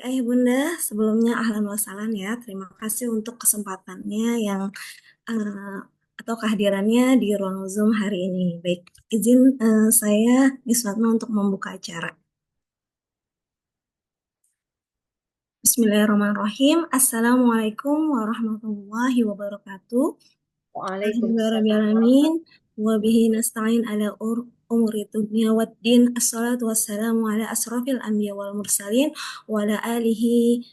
Ayah Bunda, sebelumnya ahlan wa sahlan ya. Terima kasih untuk kesempatannya yang eh, atau kehadirannya di ruang Zoom hari ini. Baik, izin saya Miss Fatma untuk membuka acara. Bismillahirrahmanirrahim. Assalamualaikum warahmatullahi wabarakatuh. Waalaikumsalam. Alhamdulillahirrahmanirrahim. Wa bihi nasta'in ala umuri dunya waddin. Assalatu wassalamu ala asrafil anbiya wal mursalin wa ala alihi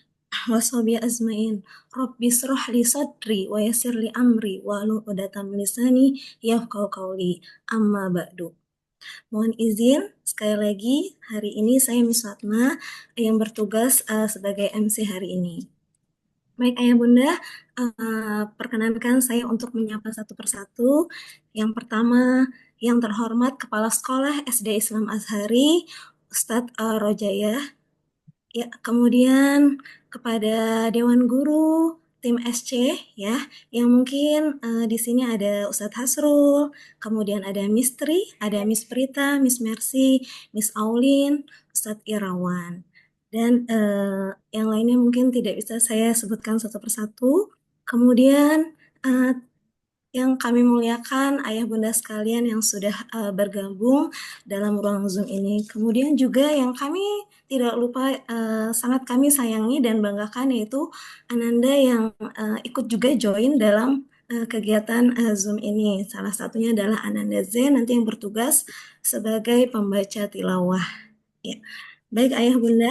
wa sahbihi azmain. Rabbi srah li sadri wa yassir li amri wa hlul 'uqdatam min lisani yafqahu qawli. Amma ba'du. Mohon izin sekali lagi hari ini saya Miss Fatma yang bertugas sebagai MC hari ini. Baik Ayah Bunda, perkenankan saya untuk menyapa satu persatu. Yang pertama, yang terhormat Kepala Sekolah SD Islam Azhari, Ustadz Rojaya. Ya, kemudian kepada Dewan Guru, tim SC, ya, yang mungkin di sini ada Ustadz Hasrul, kemudian ada Miss Tri, ada Miss Prita, Miss Mercy, Miss Aulin, Ustadz Irawan. Dan yang lainnya mungkin tidak bisa saya sebutkan satu persatu. Kemudian eh, yang kami muliakan ayah bunda sekalian yang sudah bergabung dalam ruang Zoom ini. Kemudian juga yang kami tidak lupa sangat kami sayangi dan banggakan yaitu Ananda yang ikut juga join dalam kegiatan Zoom ini. Salah satunya adalah Ananda Zen nanti yang bertugas sebagai pembaca tilawah. Ya. Baik ayah bunda,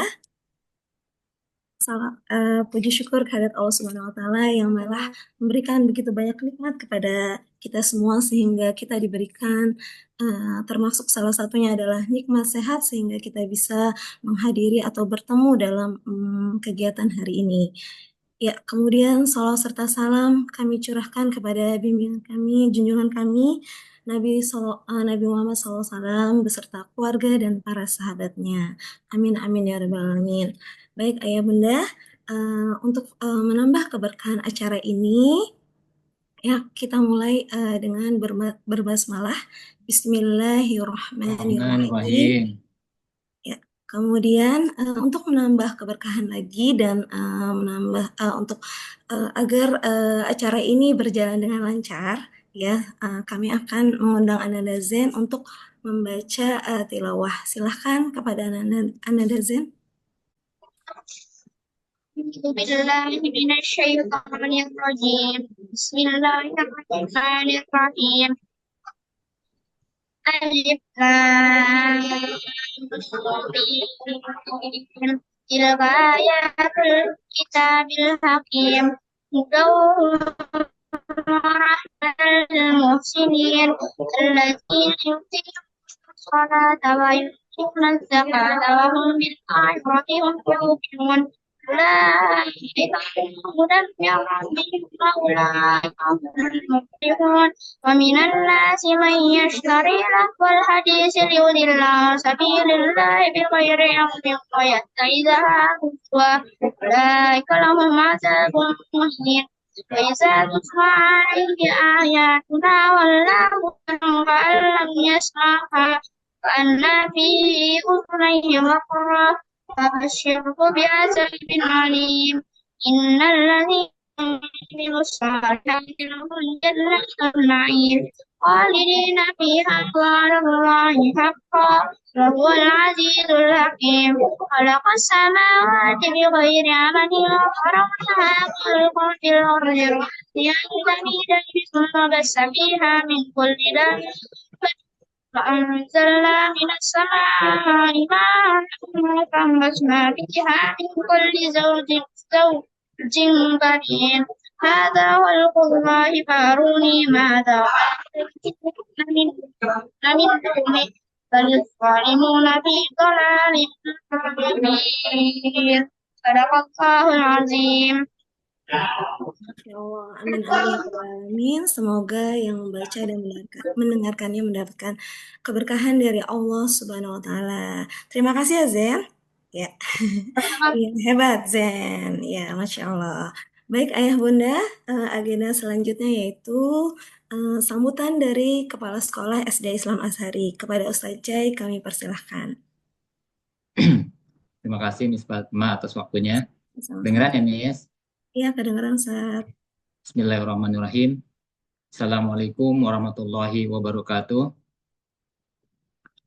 puji syukur kehadirat Allah Subhanahu wa taala yang malah memberikan begitu banyak nikmat kepada kita semua sehingga kita diberikan termasuk salah satunya adalah nikmat sehat sehingga kita bisa menghadiri atau bertemu dalam kegiatan hari ini. Ya, kemudian salawat serta salam kami curahkan kepada bimbingan kami, junjungan kami, Nabi Muhammad SAW beserta keluarga dan para sahabatnya. Amin amin ya rabbal alamin. Baik ayah bunda, untuk menambah keberkahan acara ini, ya kita mulai dengan berbasmalah. Bismillahirrahmanirrahim. Bismillahirrahmanirrahim. Ya, kemudian untuk menambah keberkahan lagi dan menambah untuk agar acara ini berjalan dengan lancar, ya kami akan mengundang Ananda Zen untuk membaca tilawah. Silahkan kepada Ananda Zen. أعوذ بالله من الشيطان الرجيم بسم الله الرحمن الرحيم ألف لام ميم. تلك آيات الكتاب الحكيم هدى ورحمة للمحسنين الذين يقيمون الصلاة ويؤتون الزكاة وهم بالآخرة هم يوقنون أولئك هدى من ربهم وأولئك هم المفلحون ومن الناس من يشتري لهو الحديث ليضل عن سبيل الله بغير علم ويتخذها هزوا أولئك لهم عذاب مهين وإذا تتلى عليه آياتنا ولى مدبرا كأن لم يسمعها كأن في أذنيه وقرا فبشره بعذاب أليم إن الذين يعملوا الصالحات لهم جنات النعيم خالدين فيها وعلى الله حقا وهو العزيز الحكيم خلق السماوات بغير عمد وترونها خلقا في الأرض رواسي أن تميد بهم وبث فيها من كل دابة فأنزلنا من السماء ماء فأنبتنا فيها من كل زوج كريم هذا خلق الله فأروني ماذا من دونه بل الظالمون في ضلال كبير صدق الله العظيم. Ya Allah, amin amin ya rabbal alamin. Semoga yang membaca dan mendengarkannya mendapatkan keberkahan dari Allah Subhanahu wa taala. Terima kasih ya Zen. Ya. Iya, hebat Zen. Ya, Masya Allah. Baik Ayah Bunda, agenda selanjutnya yaitu sambutan dari Kepala Sekolah SD Islam Azhari. Kepada Ustaz Jai kami persilahkan. Terima kasih Miss Fatma atas waktunya. Sama-sama. Dengeran ya Miss? Iya, kedengaran Ustaz. Bismillahirrahmanirrahim. Assalamualaikum warahmatullahi wabarakatuh.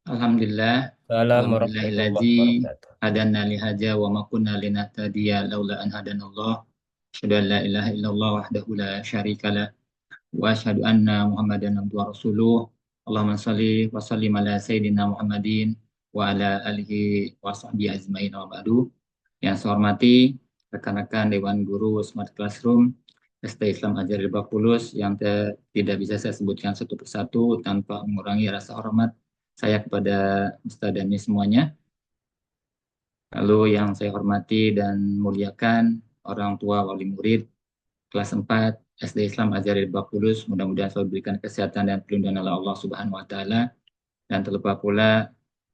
Alhamdulillah. Assalamualaikum warahmatullahi Alhamdulillahilladzi wabarakatuh. hadana lihaja wa ma kunna linahtadiya laula an hadanallah. Asyhadu an la ilaha illallah wahdahu la syarikalah wa asyhadu anna Muhammadan abduhu wa rasuluh. Allahumma shalli wa sallim ala sayyidina Muhammadin wa ala alihi wa sahbihi ajmain wa ba'du. Yang saya hormati rekan-rekan Dewan Guru Smart Classroom SD Islam Ajar Lebak Bulus yang tidak bisa saya sebutkan satu persatu tanpa mengurangi rasa hormat saya kepada Ustadz dan Miss semuanya. Lalu yang saya hormati dan muliakan orang tua wali murid kelas 4 SD Islam Ajar Lebak Bulus, mudah-mudahan selalu diberikan kesehatan dan perlindungan oleh Allah Subhanahu wa taala. Dan terlupa pula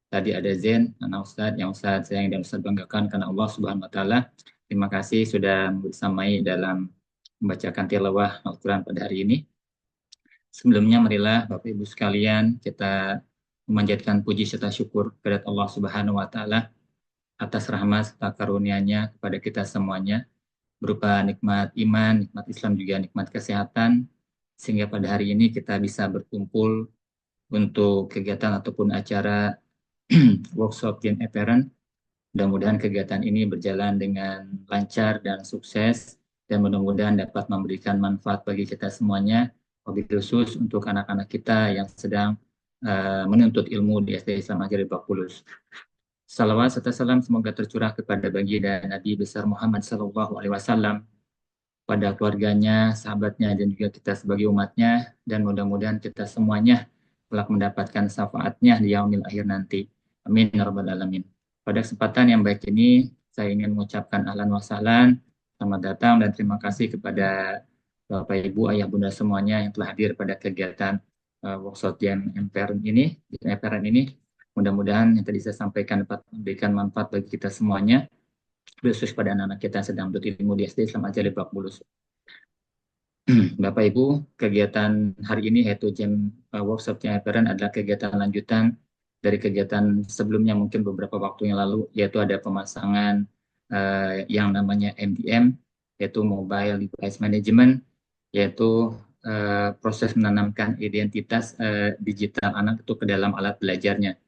tadi ada Zen, anak Ustadz yang Ustadz sayang dan Ustadz banggakan karena Allah Subhanahu wa taala. Terima kasih sudah bersamai dalam membacakan tilawah Al-Quran pada hari ini. Sebelumnya marilah Bapak Ibu sekalian kita memanjatkan puji serta syukur kepada Allah Subhanahu wa taala atas rahmat serta karunia-Nya kepada kita semuanya berupa nikmat iman, nikmat Islam juga nikmat kesehatan sehingga pada hari ini kita bisa berkumpul untuk kegiatan ataupun acara workshop Gen Parent. Mudah-mudahan kegiatan ini berjalan dengan lancar dan sukses dan mudah-mudahan dapat memberikan manfaat bagi kita semuanya, lebih khusus untuk anak-anak kita yang sedang menuntut ilmu di SD Islam Ajar Lebak Bulus. Salawat serta salam semoga tercurah kepada baginda Nabi besar Muhammad SAW, pada keluarganya, sahabatnya, dan juga kita sebagai umatnya, dan mudah-mudahan kita semuanya kelak mendapatkan syafaatnya di yaumil akhir nanti. Amin ya rabbal alamin. Pada kesempatan yang baik ini, saya ingin mengucapkan ahlan wa sahlan, selamat datang dan terima kasih kepada Bapak Ibu, Ayah Bunda semuanya yang telah hadir pada kegiatan workshop Gen Parent ini. Mudah-mudahan yang tadi saya sampaikan dapat memberikan manfaat bagi kita semuanya, khusus pada anak-anak kita yang sedang menuntut ilmu di SD Islam Ajar Lebak Bulus. Bapak Ibu, kegiatan hari ini yaitu workshop Gen Parent adalah kegiatan lanjutan dari kegiatan sebelumnya mungkin beberapa waktu yang lalu, yaitu ada pemasangan yang namanya MDM, yaitu Mobile Device Management, yaitu proses menanamkan identitas digital anak itu ke dalam alat belajarnya.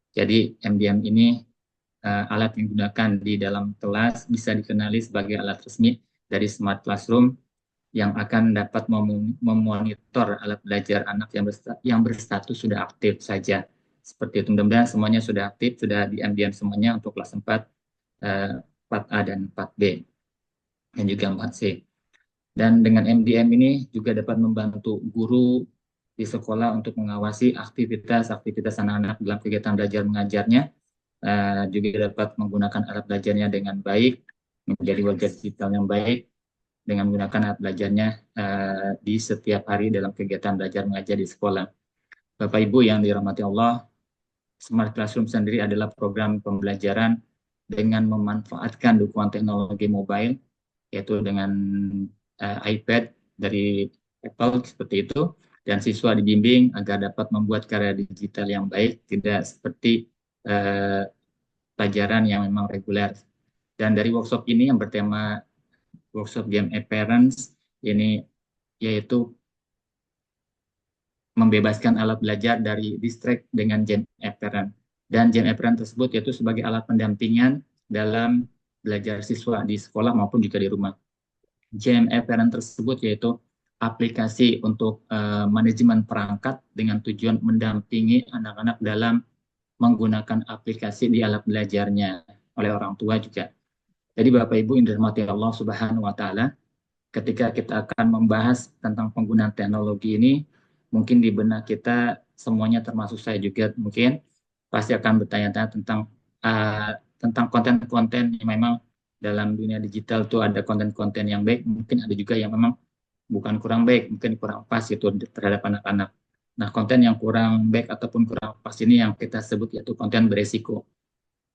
Jadi MDM ini alat yang digunakan di dalam kelas bisa dikenali sebagai alat resmi dari Smart Classroom yang akan dapat memonitor alat belajar anak yang berstatus sudah aktif saja. Seperti itu, mudah-mudahan semuanya sudah aktif, sudah di MDM semuanya untuk kelas 4, 4A dan 4B, dan juga 4C. Dan dengan MDM ini juga dapat membantu guru di sekolah untuk mengawasi aktivitas anak-anak dalam kegiatan belajar mengajarnya, juga dapat menggunakan alat belajarnya dengan baik, menjadi warga digital yang baik, dengan menggunakan alat belajarnya di setiap hari dalam kegiatan belajar mengajar di sekolah. Bapak Ibu yang dirahmati Allah, Smart Classroom sendiri adalah program pembelajaran dengan memanfaatkan dukungan teknologi mobile, yaitu dengan iPad dari Apple seperti itu, dan siswa dibimbing agar dapat membuat karya digital yang baik, tidak seperti pelajaran yang memang reguler. Dan dari workshop ini yang bertema workshop Gen Parents ini yaitu membebaskan alat belajar dari distract dengan Gen Parent. Dan Gen Parent tersebut yaitu sebagai alat pendampingan dalam belajar siswa di sekolah maupun juga di rumah. Gen Parent tersebut yaitu aplikasi untuk manajemen perangkat dengan tujuan mendampingi anak-anak dalam menggunakan aplikasi di alat belajarnya oleh orang tua juga. Jadi Bapak Ibu yang dirahmati Allah Subhanahu wa taala, ketika kita akan membahas tentang penggunaan teknologi ini, mungkin di benak kita semuanya termasuk saya juga mungkin pasti akan bertanya-tanya tentang konten-konten yang memang dalam dunia digital itu ada konten-konten yang baik, mungkin ada juga yang memang bukan kurang baik, mungkin kurang pas itu terhadap anak-anak. Nah, konten yang kurang baik ataupun kurang pas ini yang kita sebut yaitu konten beresiko.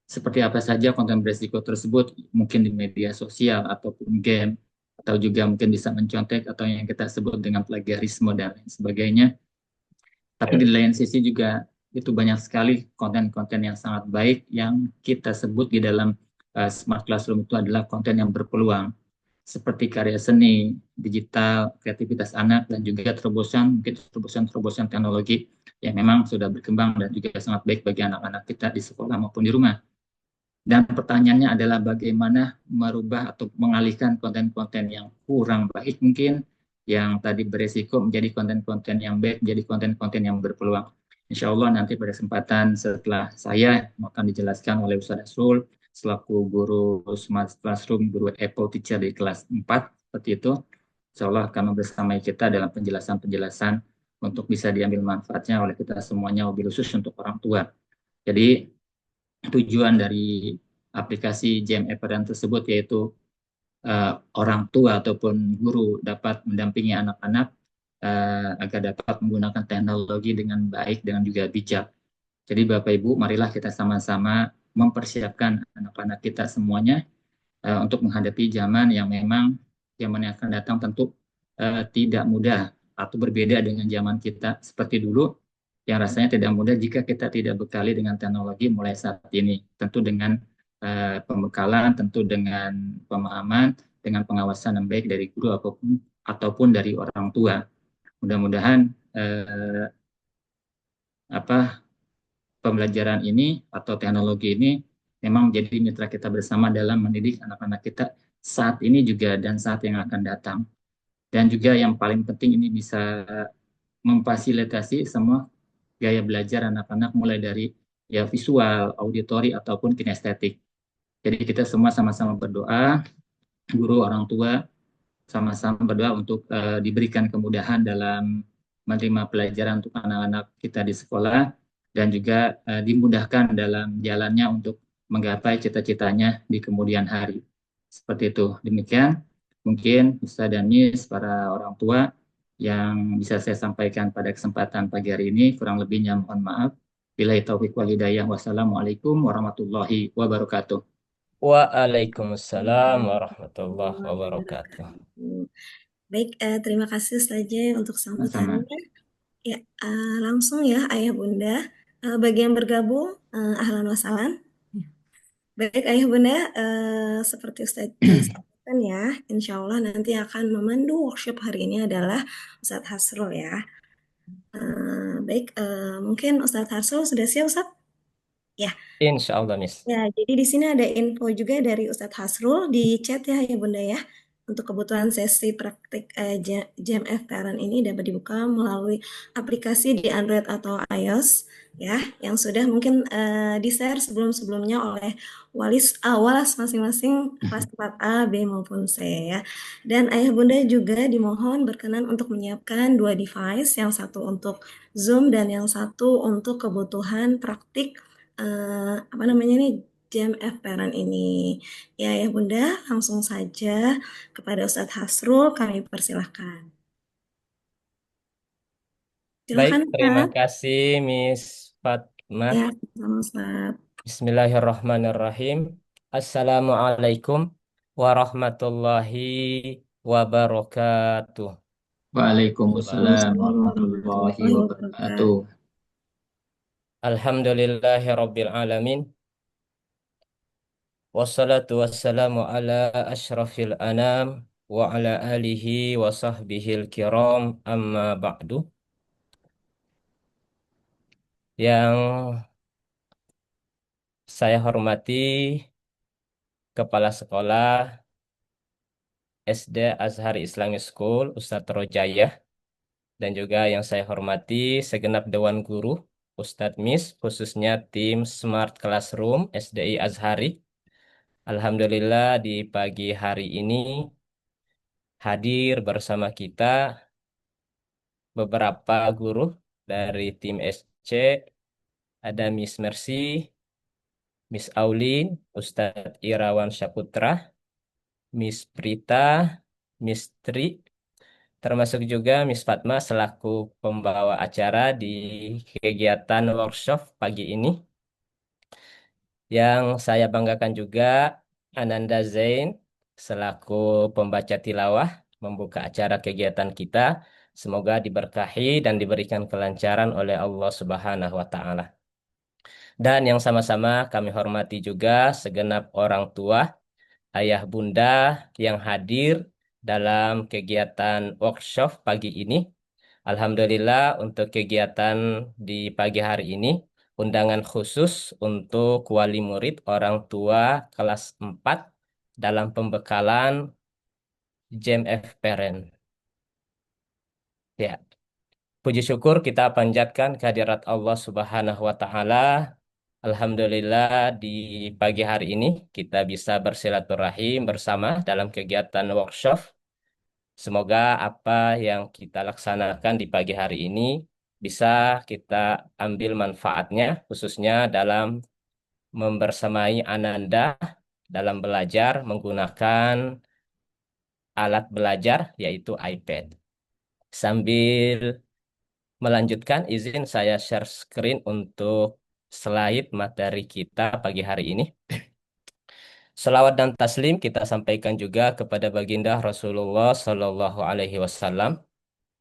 Seperti apa saja konten beresiko tersebut, mungkin di media sosial ataupun game, atau juga mungkin bisa mencontek atau yang kita sebut dengan plagiarisme dan lain sebagainya. Tapi di lain sisi juga itu banyak sekali konten-konten yang sangat baik yang kita sebut di dalam Smart Classroom itu adalah konten yang berpeluang seperti karya seni, digital, kreativitas anak, dan juga terobosan teknologi yang memang sudah berkembang dan juga sangat baik bagi anak-anak kita di sekolah maupun di rumah. Dan pertanyaannya adalah bagaimana merubah atau mengalihkan konten-konten yang kurang baik mungkin, yang tadi beresiko menjadi konten-konten yang baik, menjadi konten-konten yang berpeluang. Insya Allah nanti pada kesempatan setelah saya akan dijelaskan oleh Ustaz Asrul, selaku guru Smart Classroom, guru Apple Teacher di kelas 4, seperti itu. Insya Allah akan membersamai kita dalam penjelasan-penjelasan untuk bisa diambil manfaatnya oleh kita semuanya, wabil khusus untuk orang tua. Jadi tujuan dari aplikasi JMF tersebut yaitu orang tua ataupun guru dapat mendampingi anak-anak agar dapat menggunakan teknologi dengan baik, dengan juga bijak. Jadi Bapak Ibu, marilah kita sama-sama mempersiapkan anak-anak kita semuanya untuk menghadapi zaman yang memang zaman yang akan datang tentu tidak mudah atau berbeda dengan zaman kita seperti dulu, yang rasanya tidak mudah jika kita tidak bekali dengan teknologi mulai saat ini. Tentu dengan pembekalan, tentu dengan pemahaman, dengan pengawasan yang baik dari guru ataupun dari orang tua. Mudah-mudahan pembelajaran ini atau teknologi ini memang menjadi mitra kita bersama dalam mendidik anak-anak kita saat ini juga dan saat yang akan datang. Dan juga yang paling penting ini bisa memfasilitasi semua gaya belajar anak-anak mulai dari ya visual, auditori ataupun kinestetik. Jadi kita semua sama-sama berdoa, guru, orang tua sama-sama berdoa untuk diberikan kemudahan dalam menerima pelajaran untuk anak-anak kita di sekolah dan juga dimudahkan dalam jalannya untuk menggapai cita-citanya di kemudian hari. Seperti itu. Demikian mungkin Ustaz dan Miss, para orang tua, yang bisa saya sampaikan pada kesempatan pagi hari ini. Kurang lebihnya mohon maaf. Billahi taufiq wal hidayah. Wassalamualaikum warahmatullahi wabarakatuh. Waalaikumsalam warahmatullahi wabarakatuh. Baik, terima kasih saja untuk Sama-sama. sambutannya. Ya, langsung ya Ayah Bunda. Bagi yang bergabung, ahlan wa sahlan. Baik Ayah Bunda, seperti Ustaz sampaikan ya, insya Allah nanti akan memandu workshop hari ini adalah Ustadz Hasrul ya. Baik, mungkin Ustadz Hasrul sudah siap Ustadz? Ya. Insya Allah, Miss. Ya, jadi di sini ada info juga dari Ustadz Hasrul di chat ya Bunda ya. Untuk kebutuhan sesi praktik JMF Parent ini dapat dibuka melalui aplikasi di Android atau iOS ya, yang sudah mungkin di-share sebelum-sebelumnya oleh walas masing-masing kelas 4A, B maupun C ya. Dan Ayah Bunda juga dimohon berkenan untuk menyiapkan 2 device, yang satu untuk Zoom dan yang satu untuk kebutuhan praktik JMF Parent ini. Ya Bunda, langsung saja kepada Ustadz Hasrul kami persilahkan. Baik, Silakan terima Ustadz. kasih Miss Fatmah. Ya, sama Ustadz. Bismillahirrahmanirrahim. Assalamualaikum warahmatullahi wabarakatuh. Waalaikumsalam warahmatullahi wabarakatuh. Alhamdulillahirabbil alamin. Wassalatu wassalamu ala asyrafil anam wa ala alihi wa sahbihil kiram amma ba'du. Yang saya hormati Kepala Sekolah SD Azhar Islamic School Ustadz Rojayah, dan juga yang saya hormati segenap Dewan Guru, Ustadz Miss, khususnya tim Smart Classroom SDI Azhari. Alhamdulillah di pagi hari ini hadir bersama kita beberapa guru dari tim SC, ada Miss Mercy, Miss Aulin, Ustadz Irawan Syaputra, Miss Prita, Miss Tri, termasuk juga Miss Fatma selaku pembawa acara di kegiatan workshop pagi ini. Yang saya banggakan juga Ananda Zain selaku pembaca tilawah membuka acara kegiatan kita. Semoga diberkahi dan diberikan kelancaran oleh Allah Subhanahu wa taala. Dan yang sama-sama kami hormati juga segenap orang tua, ayah bunda yang hadir dalam kegiatan workshop pagi ini. Alhamdulillah untuk kegiatan di pagi hari ini, undangan khusus untuk wali murid orang tua kelas 4 dalam pembekalan JMF Parent. Ya, puji syukur kita panjatkan kehadirat Allah Subhanahu wa taala. Alhamdulillah di pagi hari ini kita bisa bersilaturahim bersama dalam kegiatan workshop. Semoga apa yang kita laksanakan di pagi hari ini bisa kita ambil manfaatnya, khususnya dalam membersamai Ananda dalam belajar menggunakan alat belajar yaitu iPad. Sambil melanjutkan, izin saya share screen untuk slide materi kita pagi hari ini. Selawat dan taslim kita sampaikan juga kepada baginda Rasulullah Shallallahu Alaihi Wasallam.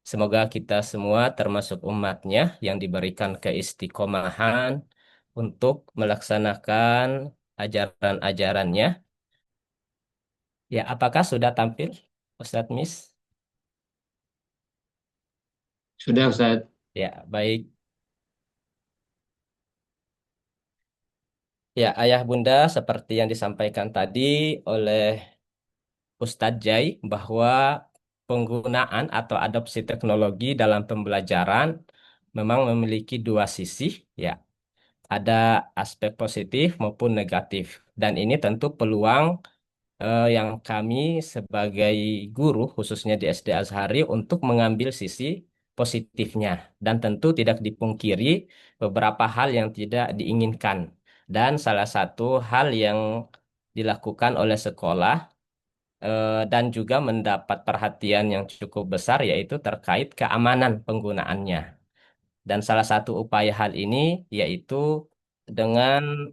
Semoga kita semua termasuk umatnya yang diberikan keistiqomahan untuk melaksanakan ajaran-ajarannya. Ya, apakah sudah tampil, Ustadz Miss? Sudah Ustaz. Ya, baik. Ya, ayah bunda seperti yang disampaikan tadi oleh Ustadz Jai bahwa penggunaan atau adopsi teknologi dalam pembelajaran memang memiliki dua sisi, ya. Ada aspek positif maupun negatif. Dan ini tentu peluang yang kami sebagai guru, khususnya di SD Azhari, untuk mengambil sisi positifnya. Dan tentu tidak dipungkiri beberapa hal yang tidak diinginkan. Dan salah satu hal yang dilakukan oleh sekolah dan juga mendapat perhatian yang cukup besar yaitu terkait keamanan penggunaannya. Dan salah satu upaya hal ini yaitu dengan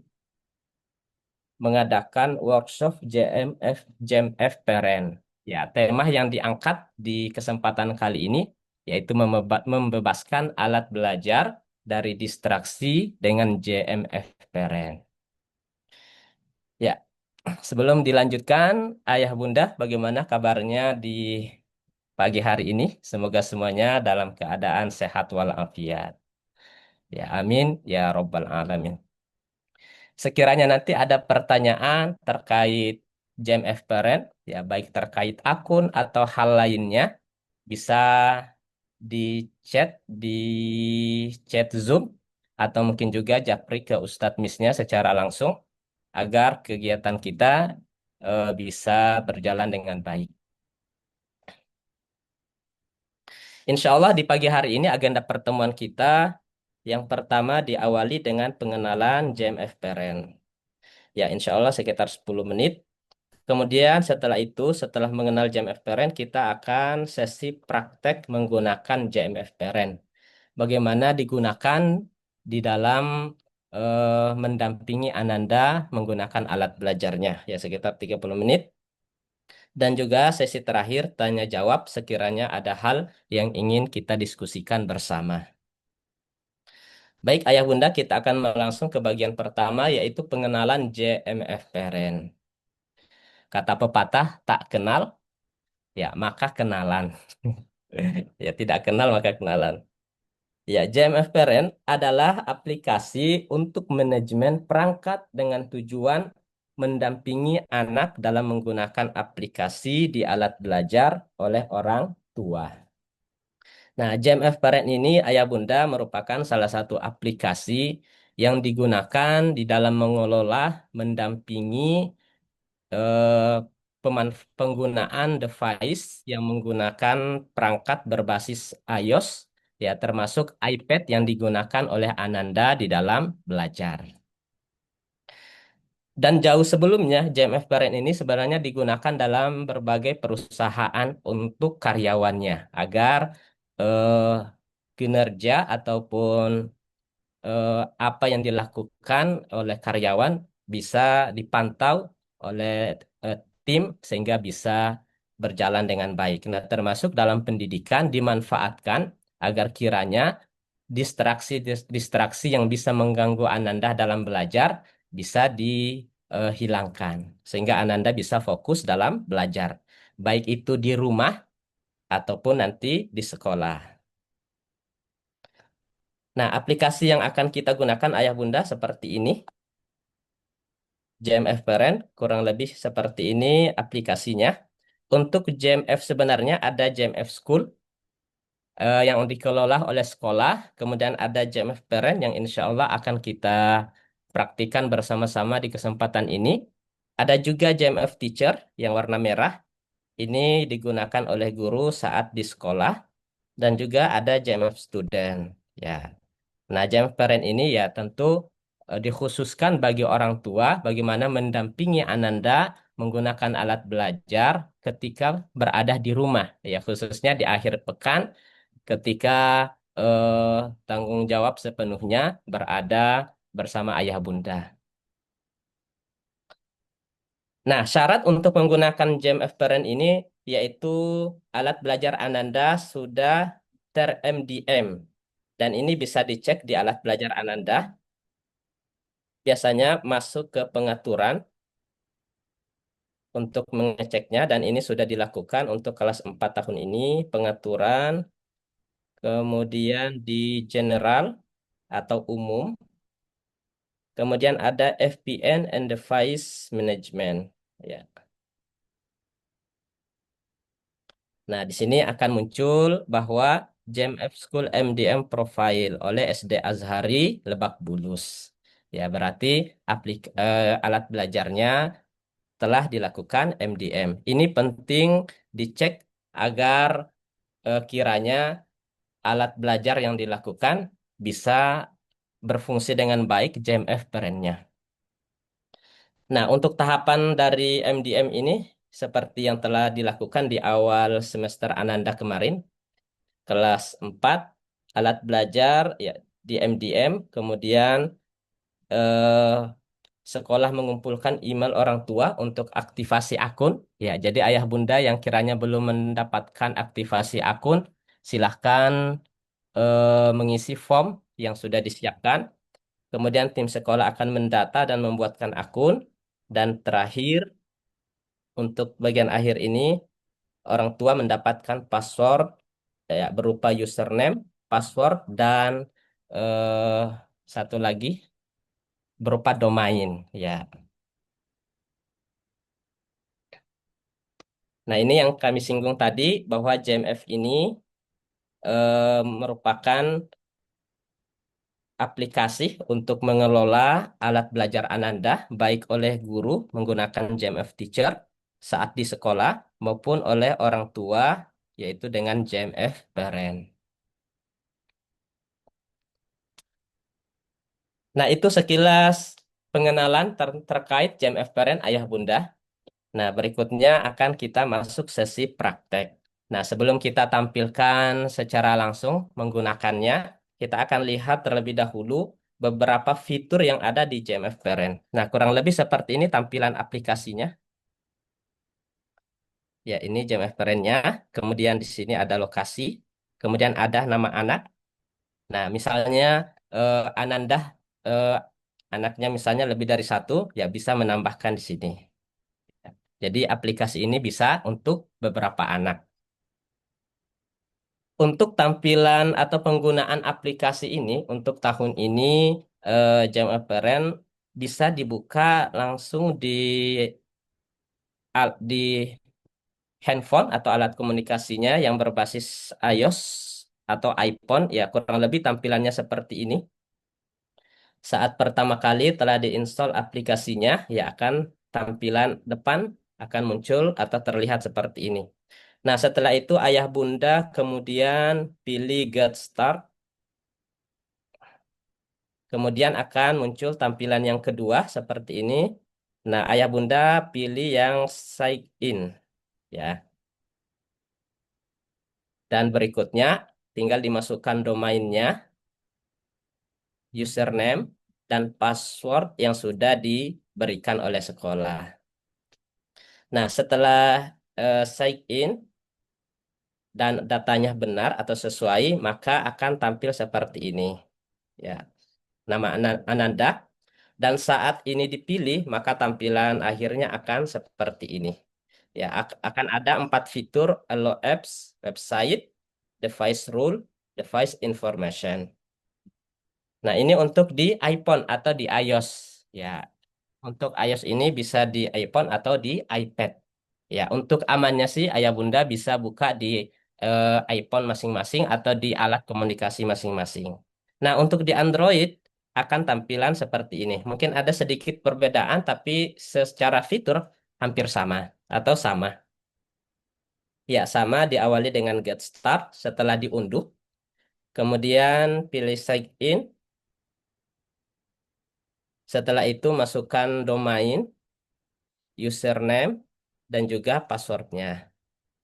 mengadakan workshop JMF Parent. Ya, tema yang diangkat di kesempatan kali ini yaitu membebaskan alat belajar dari distraksi dengan JMF Parent. Ya, sebelum dilanjutkan, Ayah Bunda, bagaimana kabarnya di pagi hari ini? Semoga semuanya dalam keadaan sehat walafiat. Ya, amin ya Robbal Alamin. Sekiranya nanti ada pertanyaan terkait JMF Parent, ya baik terkait akun atau hal lainnya, bisa di chat di chat Zoom atau mungkin juga japri ke Ustadz Misnya secara langsung agar kegiatan kita bisa berjalan dengan baik. Insya Allah di pagi hari ini agenda pertemuan kita yang pertama diawali dengan pengenalan JMF Parent. Ya, insya Allah sekitar 10 menit. Kemudian setelah itu, setelah mengenal JMF Parent, kita akan sesi praktek menggunakan JMF Parent. Bagaimana digunakan di dalam mendampingi Ananda menggunakan alat belajarnya. Ya, sekitar 30 menit. Dan juga sesi terakhir tanya jawab sekiranya ada hal yang ingin kita diskusikan bersama. Baik, Ayah Bunda, kita akan langsung ke bagian pertama yaitu pengenalan JMF Parent. Kata pepatah, tak kenal, ya maka kenalan. Ya, tidak kenal maka kenalan. Ya, JMF Parent adalah aplikasi untuk manajemen perangkat dengan tujuan mendampingi anak dalam menggunakan aplikasi di alat belajar oleh orang tua. Nah, JMF Parent ini, Ayah Bunda, merupakan salah satu aplikasi yang digunakan di dalam mengelola, mendampingi penggunaan device yang menggunakan perangkat berbasis iOS, ya termasuk iPad yang digunakan oleh Ananda di dalam belajar. Dan jauh sebelumnya, JMF Parent ini sebenarnya digunakan dalam berbagai perusahaan untuk karyawannya agar eh, kinerja ataupun eh, apa yang dilakukan oleh karyawan bisa dipantau oleh eh, tim sehingga bisa berjalan dengan baik. Nah, termasuk dalam pendidikan dimanfaatkan agar kiranya distraksi yang bisa mengganggu Ananda dalam belajar bisa dihilangkan sehingga Ananda bisa fokus dalam belajar, baik itu di rumah ataupun nanti di sekolah. Nah, aplikasi yang akan kita gunakan ayah bunda seperti ini. JMF Parent kurang lebih seperti ini aplikasinya. Untuk JMF sebenarnya ada JMF School yang dikelola oleh sekolah, kemudian ada JMF Parent yang insya Allah akan kita praktikan bersama-sama di kesempatan ini. Ada juga JMF Teacher yang warna merah, ini digunakan oleh guru saat di sekolah, dan juga ada JMF Student. Ya, nah JMF Parent ini ya tentu dikhususkan bagi orang tua bagaimana mendampingi Ananda menggunakan alat belajar ketika berada di rumah, ya khususnya di akhir pekan ketika eh, tanggung jawab sepenuhnya berada bersama ayah bunda. Nah, syarat untuk menggunakan JMF Parent ini yaitu alat belajar Ananda sudah ter-MDM. Dan ini bisa dicek di alat belajar Ananda. Biasanya masuk ke pengaturan untuk mengeceknya dan ini sudah dilakukan untuk kelas 4 tahun ini, pengaturan, kemudian di general atau umum. Kemudian ada FPN and Device Management. Ya. Nah, di sini akan muncul bahwa JMF School MDM Profile oleh SD Azhari Lebak Bulus. Ya, berarti alat belajarnya telah dilakukan MDM. Ini penting dicek agar kiranya alat belajar yang dilakukan bisa berfungsi dengan baik JMF parentnya. Nah, untuk tahapan dari MDM ini seperti yang telah dilakukan di awal semester Ananda kemarin, kelas 4 alat belajar ya di MDM, kemudian eh, sekolah mengumpulkan email orang tua untuk aktivasi akun. Ya, jadi ayah bunda yang kiranya belum mendapatkan aktivasi akun, silahkan mengisi form yang sudah disiapkan. Kemudian tim sekolah akan mendata dan membuatkan akun. Dan terakhir, untuk bagian akhir ini, orang tua mendapatkan password ya, berupa username, password, dan eh, satu lagi berupa domain. Ya. Nah, ini yang kami singgung tadi bahwa JMF ini merupakan aplikasi untuk mengelola alat belajar Ananda baik oleh guru menggunakan JMF Teacher saat di sekolah maupun oleh orang tua yaitu dengan JMF Parent. Nah, itu sekilas pengenalan terkait JMF Parent ayah bunda. Nah, berikutnya akan kita masuk sesi praktek. Nah, sebelum kita tampilkan secara langsung menggunakannya, kita akan lihat terlebih dahulu beberapa fitur yang ada di JMF Parent. Nah, kurang lebih seperti ini tampilan aplikasinya. Ya, ini JMF Parent-nya. Kemudian di sini ada lokasi. Kemudian ada nama anak. Nah, misalnya Ananda, eh, anaknya misalnya lebih dari satu, ya bisa menambahkan di sini. Jadi aplikasi ini bisa untuk beberapa anak. Untuk tampilan atau penggunaan aplikasi ini untuk tahun ini Jam Parent bisa dibuka langsung di handphone atau alat komunikasinya yang berbasis iOS atau iPhone ya kurang lebih tampilannya seperti ini. Saat pertama kali telah diinstal aplikasinya ya akan tampilan depan akan muncul atau terlihat seperti ini. Nah, setelah itu ayah bunda kemudian pilih Get Start. Kemudian akan muncul tampilan yang kedua seperti ini. Nah, ayah bunda pilih yang sign in ya. Dan berikutnya tinggal dimasukkan domainnya, username, dan password yang sudah diberikan oleh sekolah. Nah, setelah sign in, dan datanya benar atau sesuai, maka akan tampil seperti ini. Ya, nama Ananda. Dan saat ini dipilih, maka tampilan akhirnya akan seperti ini. Ya, akan ada 4 fitur: Allow Apps, Website, Device Rule, Device Information. Nah, ini untuk di iPhone atau di iOS. Ya, untuk iOS ini bisa di iPhone atau di iPad. Ya, untuk amannya sih ayah bunda bisa buka di iPhone masing-masing atau di alat komunikasi masing-masing. Nah, untuk di Android akan tampilan seperti ini. Mungkin ada sedikit perbedaan, tapi secara fitur hampir sama atau sama. Ya, sama diawali dengan get start setelah diunduh. Kemudian pilih sign in. Setelah itu masukkan domain, username, dan juga passwordnya.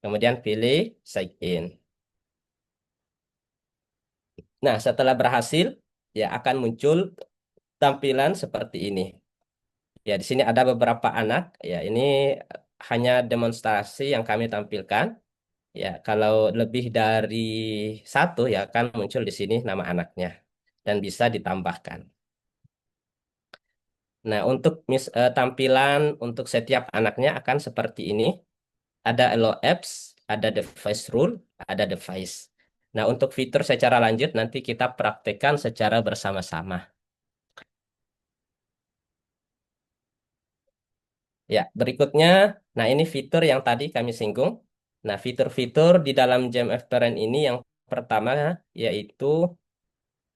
Kemudian pilih sign in. Nah, setelah berhasil, ya akan muncul tampilan seperti ini. Ya, di sini ada beberapa anak. Ya, ini hanya demonstrasi yang kami tampilkan. Ya, kalau lebih dari satu, ya akan muncul di sini nama anaknya dan bisa ditambahkan. Nah, untuk tampilan untuk setiap anaknya akan seperti ini. Ada Allow Apps, ada Device Rule, ada Device. Nah, untuk fitur secara lanjut nanti kita praktekkan secara bersama-sama. Ya, berikutnya, nah ini fitur yang tadi kami singgung. Nah, fitur-fitur di dalam JMF Parent ini yang pertama yaitu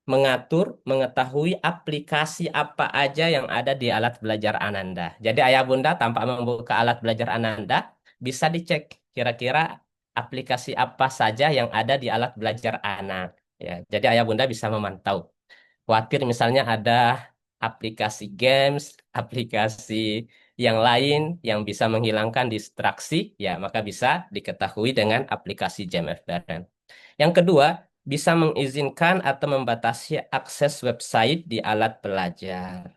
mengatur, mengetahui aplikasi apa aja yang ada di alat belajar Ananda. Jadi ayah bunda tanpa membuka alat belajar Ananda, bisa dicek kira-kira aplikasi apa saja yang ada di alat belajar anak. Ya, jadi ayah bunda bisa memantau. Khawatir misalnya ada aplikasi games, aplikasi yang lain yang bisa menghilangkan distraksi, ya maka bisa diketahui dengan aplikasi JMF Parent. Yang kedua, bisa mengizinkan atau membatasi akses website di alat belajar.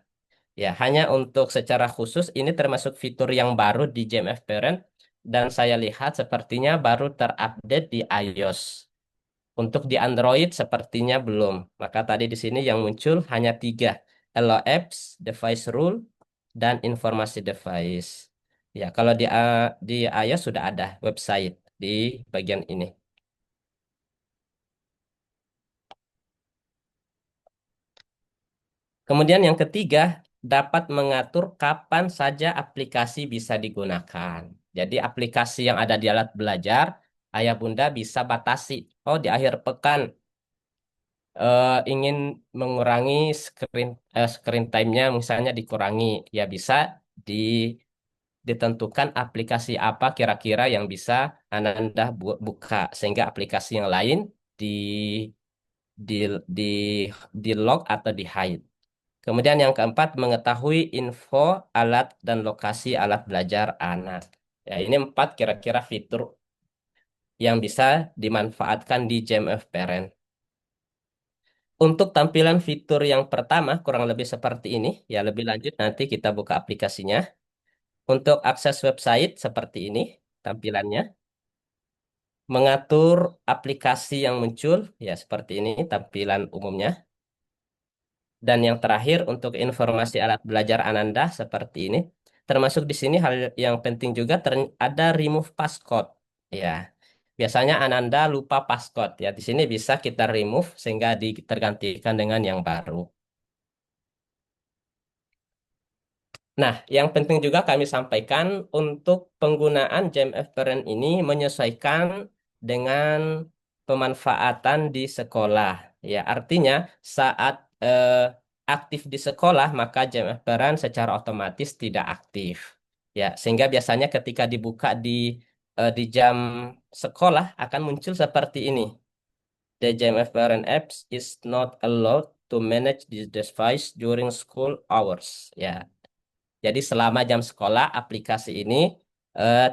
Ya, hanya untuk secara khusus ini termasuk fitur yang baru di JMF Parent dan saya lihat sepertinya baru terupdate di iOS. Untuk di Android sepertinya belum. Maka tadi di sini yang muncul hanya 3. Allow Apps, Device Rule, dan Informasi Device. Ya, kalau di iOS sudah ada website di bagian ini. Kemudian yang ketiga, dapat mengatur kapan saja aplikasi bisa digunakan. Jadi aplikasi yang ada di alat belajar, ayah bunda bisa batasi. Oh, di akhir pekan ingin mengurangi screen time-nya misalnya dikurangi, ya bisa di, ditentukan aplikasi apa kira-kira yang bisa Ananda buka sehingga aplikasi yang lain di di di di lock atau di hide. Kemudian yang keempat, mengetahui info alat dan lokasi alat belajar anak. Ya, ini 4 kira-kira fitur yang bisa dimanfaatkan di JMF Parent. Untuk tampilan fitur yang pertama, kurang lebih seperti ini. Ya, lebih lanjut nanti kita buka aplikasinya. Untuk akses website seperti ini tampilannya. Mengatur aplikasi yang muncul, ya seperti ini tampilan umumnya. Dan yang terakhir untuk informasi alat belajar Ananda seperti ini. Termasuk di sini hal yang penting juga ada remove passcode. Ya, biasanya Ananda lupa passcode. Ya, di sini bisa kita remove sehingga tergantikan dengan yang baru. Nah, yang penting juga kami sampaikan untuk penggunaan JMF Parent ini menyesuaikan dengan pemanfaatan di sekolah. Ya, artinya saat aktif di sekolah maka JMF Parent secara otomatis tidak aktif. Ya, sehingga biasanya ketika dibuka di jam sekolah akan muncul seperti ini. The JMF Parent apps is not allowed to manage this device during school hours. Ya, jadi selama jam sekolah aplikasi ini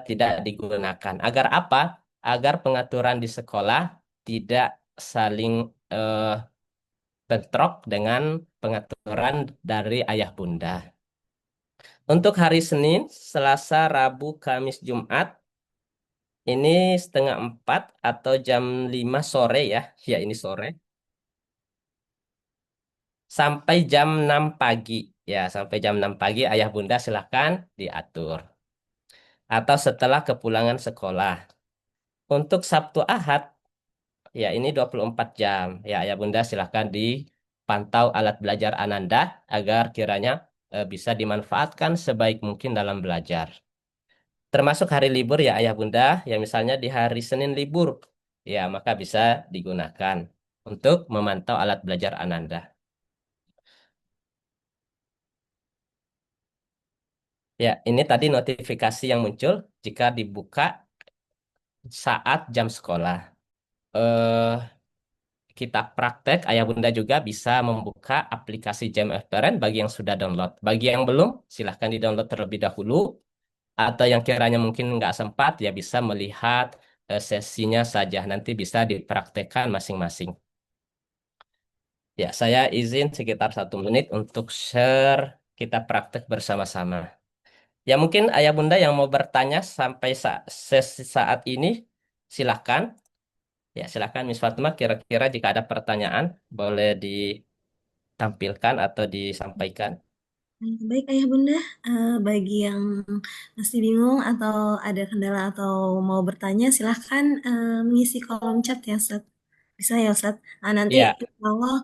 tidak digunakan. Agar apa? Agar pengaturan di sekolah tidak saling eh, bentrok dengan pengaturan dari ayah bunda. Untuk hari Senin, Selasa, Rabu, Kamis, Jumat, Ini 3:30 atau jam 5 sore ya. Ya, ini sore. Sampai jam 6 pagi. Ya, sampai jam 6 pagi ayah bunda silahkan diatur. Atau setelah kepulangan sekolah. Untuk Sabtu Ahad, ya ini 24 jam. Ya, ayah bunda silahkan dipantau alat belajar Ananda agar kiranya bisa dimanfaatkan sebaik mungkin dalam belajar. Termasuk hari libur ya ayah bunda, ya misalnya di hari Senin libur, ya maka bisa digunakan untuk memantau alat belajar Ananda. Ya, ini tadi notifikasi yang muncul jika dibuka saat jam sekolah. Eh, kita praktek, ayah bunda juga bisa membuka aplikasi Jam FPRN bagi yang sudah download. Bagi yang belum, silahkan di-download terlebih dahulu. Atau yang kiranya mungkin nggak sempat, ya bisa melihat sesinya saja. Nanti bisa dipraktekkan masing-masing. Ya, saya izin sekitar 1 menit untuk share kita praktek bersama-sama. Ya, mungkin ayah bunda yang mau bertanya sampai sesi saat ini, silahkan. Ya, silahkan Miss Fatma, kira-kira jika ada pertanyaan, boleh ditampilkan atau disampaikan. Baik Ayah Bunda, bagi yang masih bingung atau ada kendala atau mau bertanya, silahkan mengisi kolom chat ya Ustaz. Bisa ya Ustaz. Nah, nanti Iya, insya Allah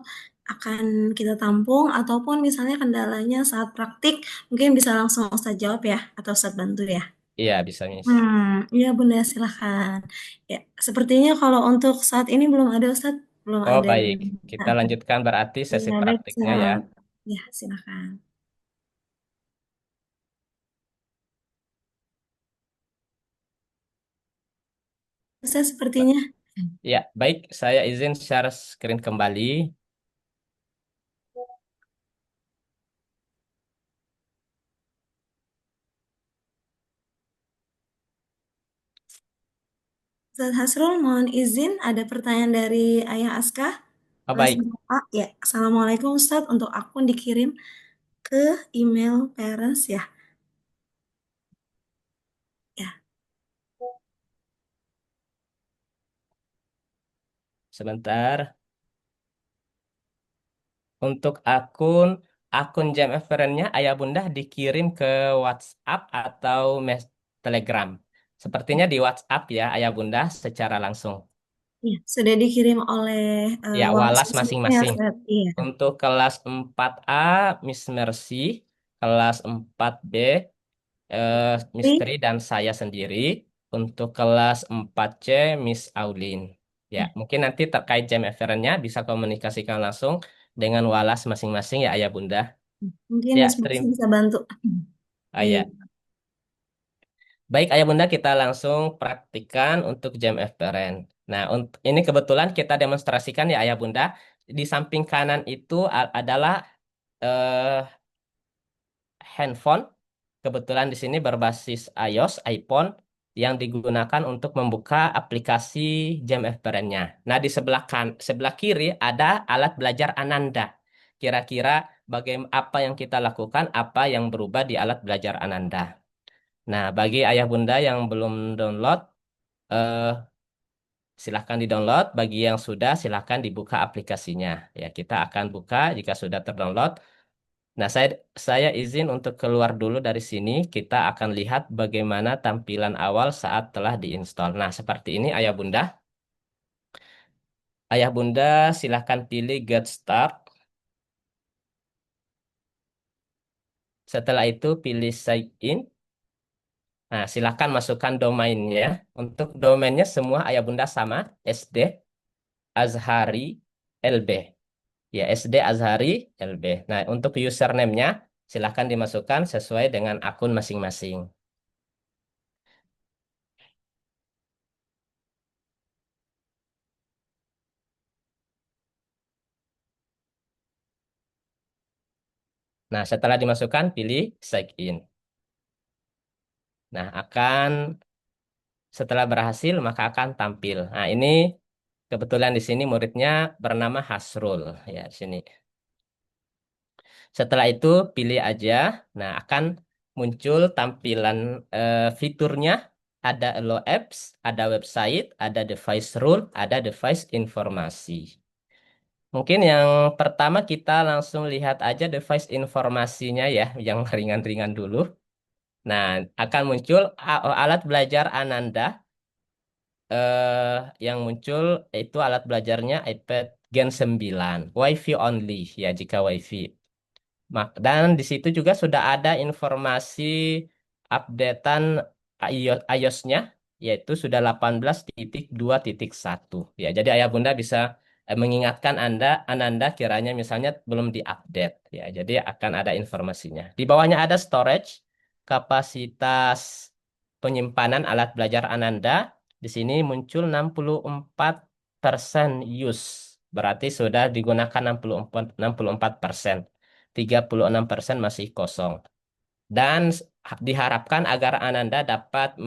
akan kita tampung ataupun misalnya kendalanya saat praktik mungkin bisa langsung Ustaz jawab ya atau Ustaz bantu ya. iya bisa Miss. Iya Bunda silahkan. Ya, sepertinya kalau untuk saat ini belum ada Ustaz, belum Oh, ada. baik. Kita lanjutkan berarti sesi Ya, baik, praktiknya ya. ya silahkan. Ustaz sepertinya. Ya, baik. Saya izin share screen kembali. Ustaz Hasrul, mohon izin ada pertanyaan dari Ayah Aska. Oh, Kelas baik. berapa? Ya, Assalamualaikum Ustaz. Untuk akun dikirim ke email parents ya. Ya, Sebentar. Untuk akun Jam FPRN-nya ayah bunda dikirim ke WhatsApp atau Telegram. Sepertinya di WhatsApp ya ayah bunda secara langsung. ya. Sudah dikirim oleh Ya, Wallace walas ya masing-masing. Ustaz. Iya. Untuk kelas 4A Miss Mercy, kelas 4B Miss Tri, Tri dan saya sendiri. Untuk kelas 4C Miss Aulin. Ya, ya. mungkin nanti terkait jam FRN-nya bisa komunikasikan langsung dengan walas masing-masing ya ayah bunda. Mungkin Ya, Miss Mercy bisa bantu. ya. Baik. Baik ayah bunda kita langsung praktikan untuk jam FPRN. Nah, untuk ini kebetulan kita demonstrasikan ya ayah bunda. Di samping kanan itu adalah eh, handphone. Kebetulan di sini berbasis iOS, iPhone yang digunakan untuk membuka aplikasi Jam FPRN-nya. Nah, di sebelah kiri ada alat belajar Ananda. Kira-kira bagaimana apa yang kita lakukan, apa yang berubah di alat belajar Ananda. Nah, bagi ayah bunda yang belum download, eh, silahkan di-download. Bagi yang sudah, silahkan dibuka aplikasinya. Ya, kita akan buka jika sudah terdownload. Nah, saya izin untuk keluar dulu dari sini. Kita akan lihat bagaimana tampilan awal saat telah diinstal. Nah, seperti ini Ayah Bunda. Ayah Bunda silahkan pilih Get Start. Setelah itu pilih Sign In. Nah, silahkan masukkan domainnya. Untuk domainnya semua Ayah Bunda sama. SD Azhari LB. Ya, SD Azhari LB. Nah, untuk username-nya silahkan dimasukkan sesuai dengan akun masing-masing. Nah, setelah dimasukkan, pilih Sign In. Nah, setelah berhasil, maka akan tampil. Nah, ini kebetulan di sini muridnya bernama Hasrul. Ya, di sini. Setelah itu, pilih aja. Nah, akan muncul tampilan fiturnya. ada Allo Apps, ada website, ada device rule, ada device informasi. Mungkin yang pertama kita langsung lihat aja device informasinya ya, yang ringan-ringan dulu. Nah, akan muncul alat belajar Ananda. Yang muncul itu alat belajarnya iPad Gen 9, WiFi only ya jika WiFi. Dan di situ juga sudah ada informasi updatean iOS-nya, yaitu sudah 18.2.1. Ya, jadi Ayah Bunda bisa mengingatkan Ananda kiranya misalnya belum diupdate. Ya, jadi akan ada informasinya. Di bawahnya ada storage, kapasitas penyimpanan alat belajar Ananda. Di sini muncul 64% use. Berarti sudah digunakan 64%. 36% masih kosong. Dan diharapkan agar Ananda dapat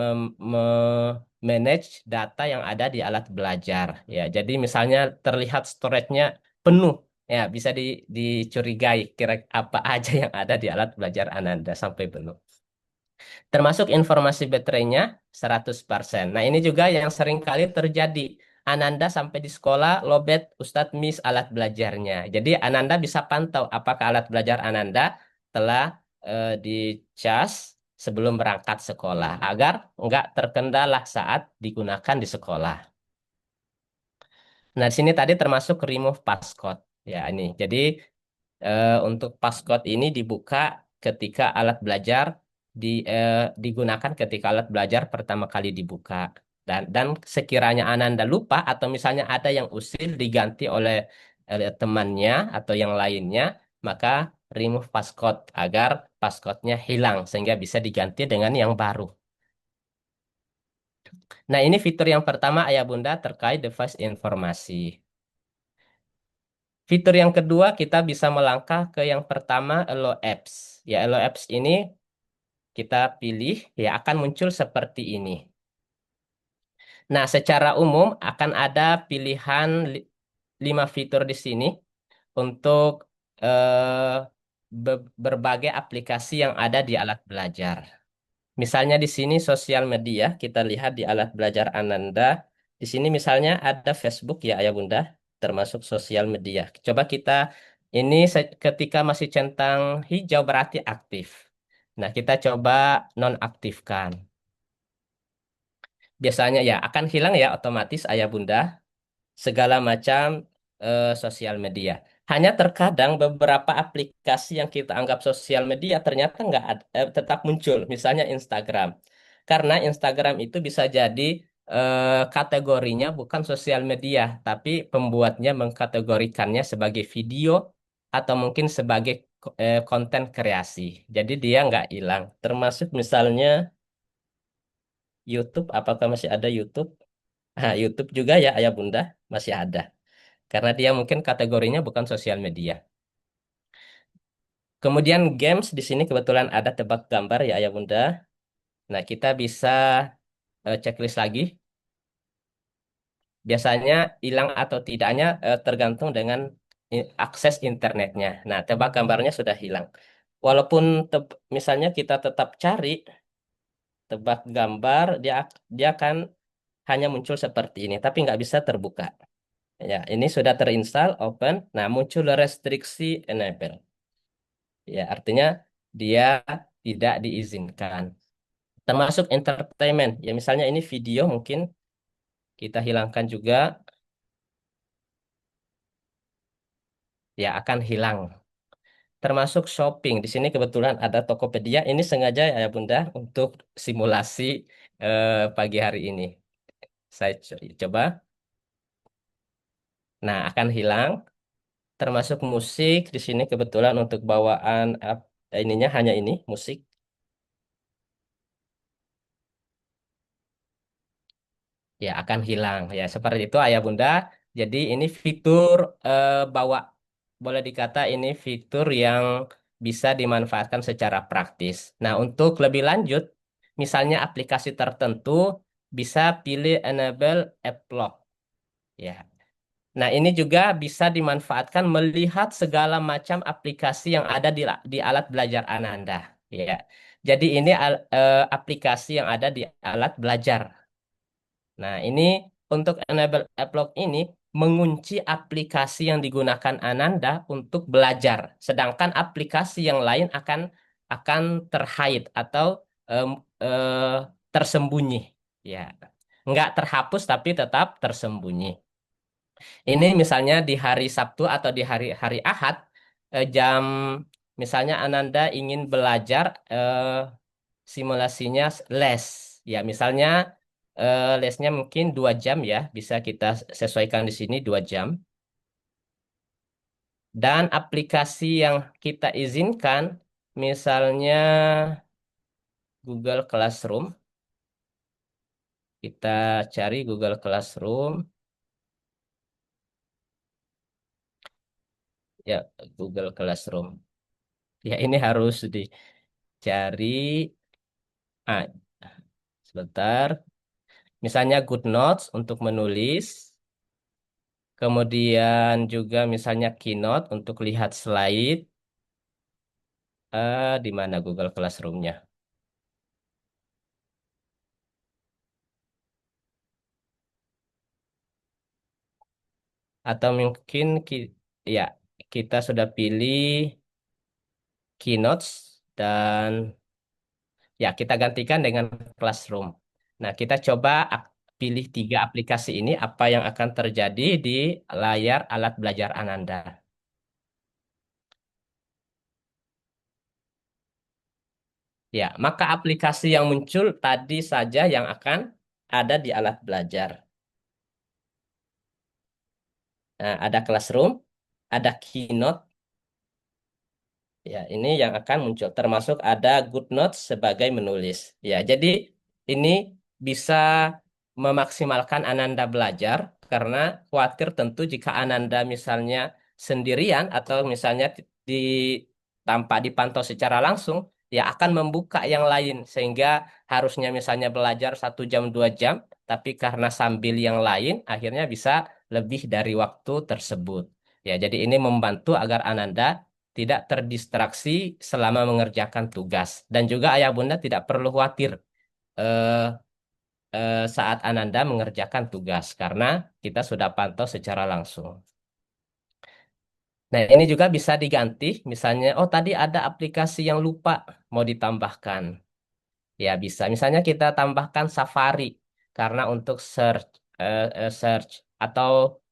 manage data yang ada di alat belajar. Ya, jadi misalnya terlihat storage-nya penuh, ya bisa dicurigai kira apa aja yang ada di alat belajar Ananda sampai penuh. Termasuk informasi baterainya 100%. Nah, ini juga yang sering kali terjadi. Ananda sampai di sekolah, lobet Ustadz miss alat belajarnya. Jadi Ananda bisa pantau apakah alat belajar Ananda telah dicas sebelum berangkat sekolah agar nggak terkendala saat digunakan di sekolah. Nah, di sini tadi termasuk remove passcode. Ya, ini. Jadi untuk passcode ini dibuka ketika alat belajar digunakan ketika alat belajar pertama kali dibuka. Dan sekiranya Ananda lupa atau misalnya ada yang usil diganti oleh temannya atau yang lainnya, maka remove passcode agar passcode-nya hilang sehingga bisa diganti dengan yang baru. Nah, ini fitur yang pertama Ayah Bunda terkait device informasi. Fitur yang kedua kita bisa melangkah ke yang pertama Allo Apps. Ya, Allo Apps ini kita pilih ya akan muncul seperti ini. Nah, secara umum akan ada pilihan 5 fitur di sini untuk berbagai aplikasi yang ada di alat belajar. Misalnya di sini sosial media, kita lihat di alat belajar Ananda. Di sini misalnya ada Facebook ya Ayah Bunda, termasuk sosial media. Coba kita ini ketika masih centang hijau berarti aktif. Nah, kita coba nonaktifkan. Biasanya ya akan hilang ya otomatis Ayah Bunda segala macam sosial media. Hanya terkadang beberapa aplikasi yang kita anggap sosial media ternyata nggak tetap muncul, misalnya Instagram. Karena Instagram itu bisa jadi kategorinya bukan sosial media, tapi pembuatnya mengkategorikannya sebagai video atau mungkin sebagai konten kreasi. Jadi dia nggak hilang. Termasuk misalnya YouTube, apakah masih ada YouTube? Nah, YouTube juga ya Ayah Bunda masih ada. Karena dia mungkin kategorinya bukan sosial media. Kemudian games di sini kebetulan ada tebak gambar ya Ayah Bunda. Nah, kita bisa checklist lagi. Biasanya hilang atau tidaknya tergantung dengan akses internetnya. Nah, tebak gambarnya sudah hilang. Walaupun misalnya kita tetap cari tebak gambar, dia akan hanya muncul seperti ini, tapi nggak bisa terbuka. Ya, ini sudah terinstall, open. Nah, muncul restriksi enable. Ya, artinya dia tidak diizinkan. Termasuk entertainment. Ya, misalnya ini video mungkin kita hilangkan juga, ya akan hilang. Termasuk shopping. Di sini kebetulan ada Tokopedia. Ini sengaja ya Bunda untuk simulasi pagi hari ini. Saya coba. Nah, akan hilang. Termasuk musik. Di sini kebetulan untuk bawaan ininya hanya ini, musik. Ya akan hilang ya seperti itu Ayah Bunda. Jadi ini fitur bawa boleh dikata ini fitur yang bisa dimanfaatkan secara praktis. Nah, untuk lebih lanjut, misalnya aplikasi tertentu bisa pilih enable app lock ya. Nah, ini juga bisa dimanfaatkan melihat segala macam aplikasi yang ada di alat belajar Ananda ya. Jadi ini aplikasi yang ada di alat belajar. Nah, ini untuk enable Applog ini mengunci aplikasi yang digunakan Ananda untuk belajar, sedangkan aplikasi yang lain akan terhide atau em, eh, tersembunyi. Ya, nggak terhapus tapi tetap tersembunyi. Ini misalnya di hari Sabtu atau di hari Ahad, jam misalnya Ananda ingin belajar simulasinya les. Ya, misalnya lesnya mungkin 2 jam ya, bisa kita sesuaikan di sini 2 jam. Dan aplikasi yang kita izinkan, misalnya Google Classroom, kita cari Google Classroom, ya Google Classroom. Ya ini harus dicari. Ah, sebentar. Misalnya GoodNotes untuk menulis. Kemudian juga misalnya Keynote untuk lihat slide. Di mana Google Classroom-nya? Atau mungkin ya kita sudah pilih Keynotes dan ya kita gantikan dengan Classroom. Nah, kita coba pilih 3 aplikasi ini apa yang akan terjadi di layar alat belajar Ananda. Ya, maka aplikasi yang muncul tadi saja yang akan ada di alat belajar. Nah, ada Classroom, ada Keynote. Ya, ini yang akan muncul. Termasuk ada GoodNotes sebagai menulis. Ya, jadi ini bisa memaksimalkan Ananda belajar karena khawatir tentu jika Ananda misalnya sendirian atau misalnya di tanpa dipantau secara langsung, ya akan membuka yang lain sehingga harusnya misalnya belajar 1 jam 2 jam, tapi karena sambil yang lain akhirnya bisa lebih dari waktu tersebut. Ya, jadi ini membantu agar Ananda tidak terdistraksi selama mengerjakan tugas. Dan juga ayah bunda tidak perlu khawatir eh, saat Ananda mengerjakan tugas, karena kita sudah pantau secara langsung. Nah, ini juga bisa diganti, misalnya, oh tadi ada aplikasi yang lupa mau ditambahkan. Ya, bisa. Misalnya kita tambahkan Safari, karena untuk search atau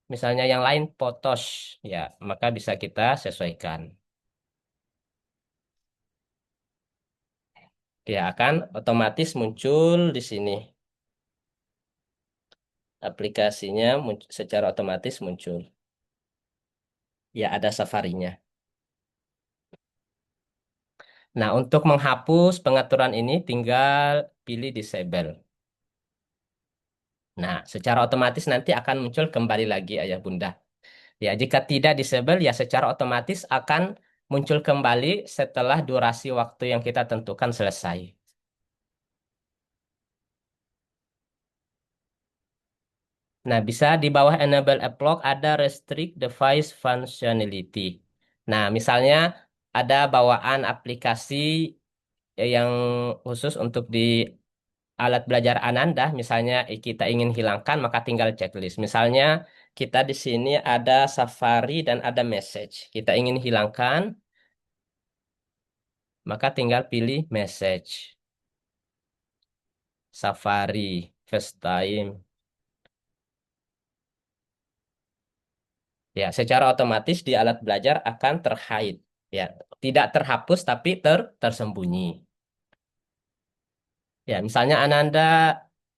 misalnya yang lain Potosh, ya, maka bisa kita sesuaikan. Ya, akan otomatis muncul di sini. Aplikasinya secara otomatis muncul. Ya, ada Safari-nya. Nah, untuk menghapus pengaturan ini tinggal pilih disable. Nah, secara otomatis nanti akan muncul kembali lagi ayah bunda. Ya, jika tidak disable ya secara otomatis akan muncul kembali setelah durasi waktu yang kita tentukan selesai. Nah, bisa di bawah enable Applog ada restrict device functionality. Nah, misalnya ada bawaan aplikasi yang khusus untuk di alat belajar Ananda, misalnya kita ingin hilangkan, maka tinggal checklist. Misalnya kita di sini ada Safari dan ada message. Kita ingin hilangkan, maka tinggal pilih message. Safari, first time. Ya, secara otomatis di alat belajar akan terhide. Ya, tidak terhapus tapi tersembunyi. Ya, misalnya Ananda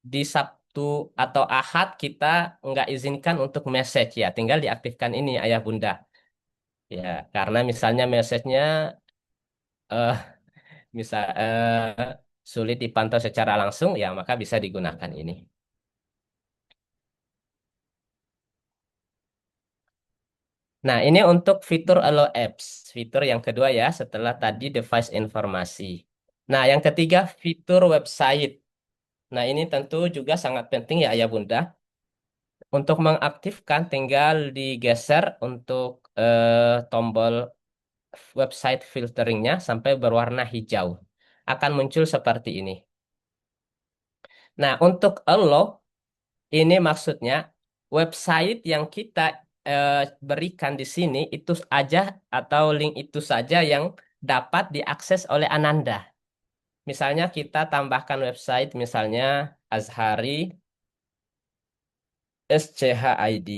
di Sabtu atau Ahad kita nggak izinkan untuk message ya, tinggal diaktifkan ini ayah bunda. Ya, karena misalnya message-nya eh sulit dipantau secara langsung ya, maka bisa digunakan ini. Nah, ini untuk fitur Allow Apps. Fitur yang kedua ya, setelah tadi device informasi. Nah, yang ketiga fitur website. Nah, ini tentu juga sangat penting ya Ayah Bunda. Untuk mengaktifkan tinggal digeser untuk tombol website filteringnya sampai berwarna hijau. akan muncul seperti ini. Nah, untuk Allah ini maksudnya website yang kita berikan di sini itu aja atau link itu saja yang dapat diakses oleh Ananda. Misalnya kita tambahkan website misalnya Azhari SCHID.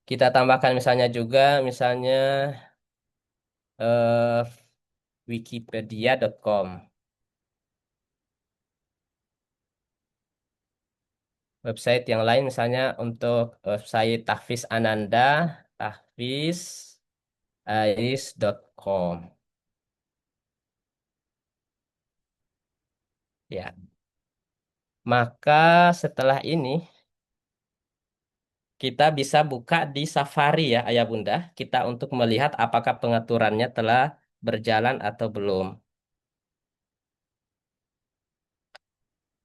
Kita tambahkan misalnya juga misalnya eh, wikipedia.com. Website yang lain misalnya untuk website Tahfiz Ananda, tahfizais.com. Ya, maka setelah ini kita bisa buka di Safari ya Ayah Bunda, kita untuk melihat apakah pengaturannya telah berjalan atau belum.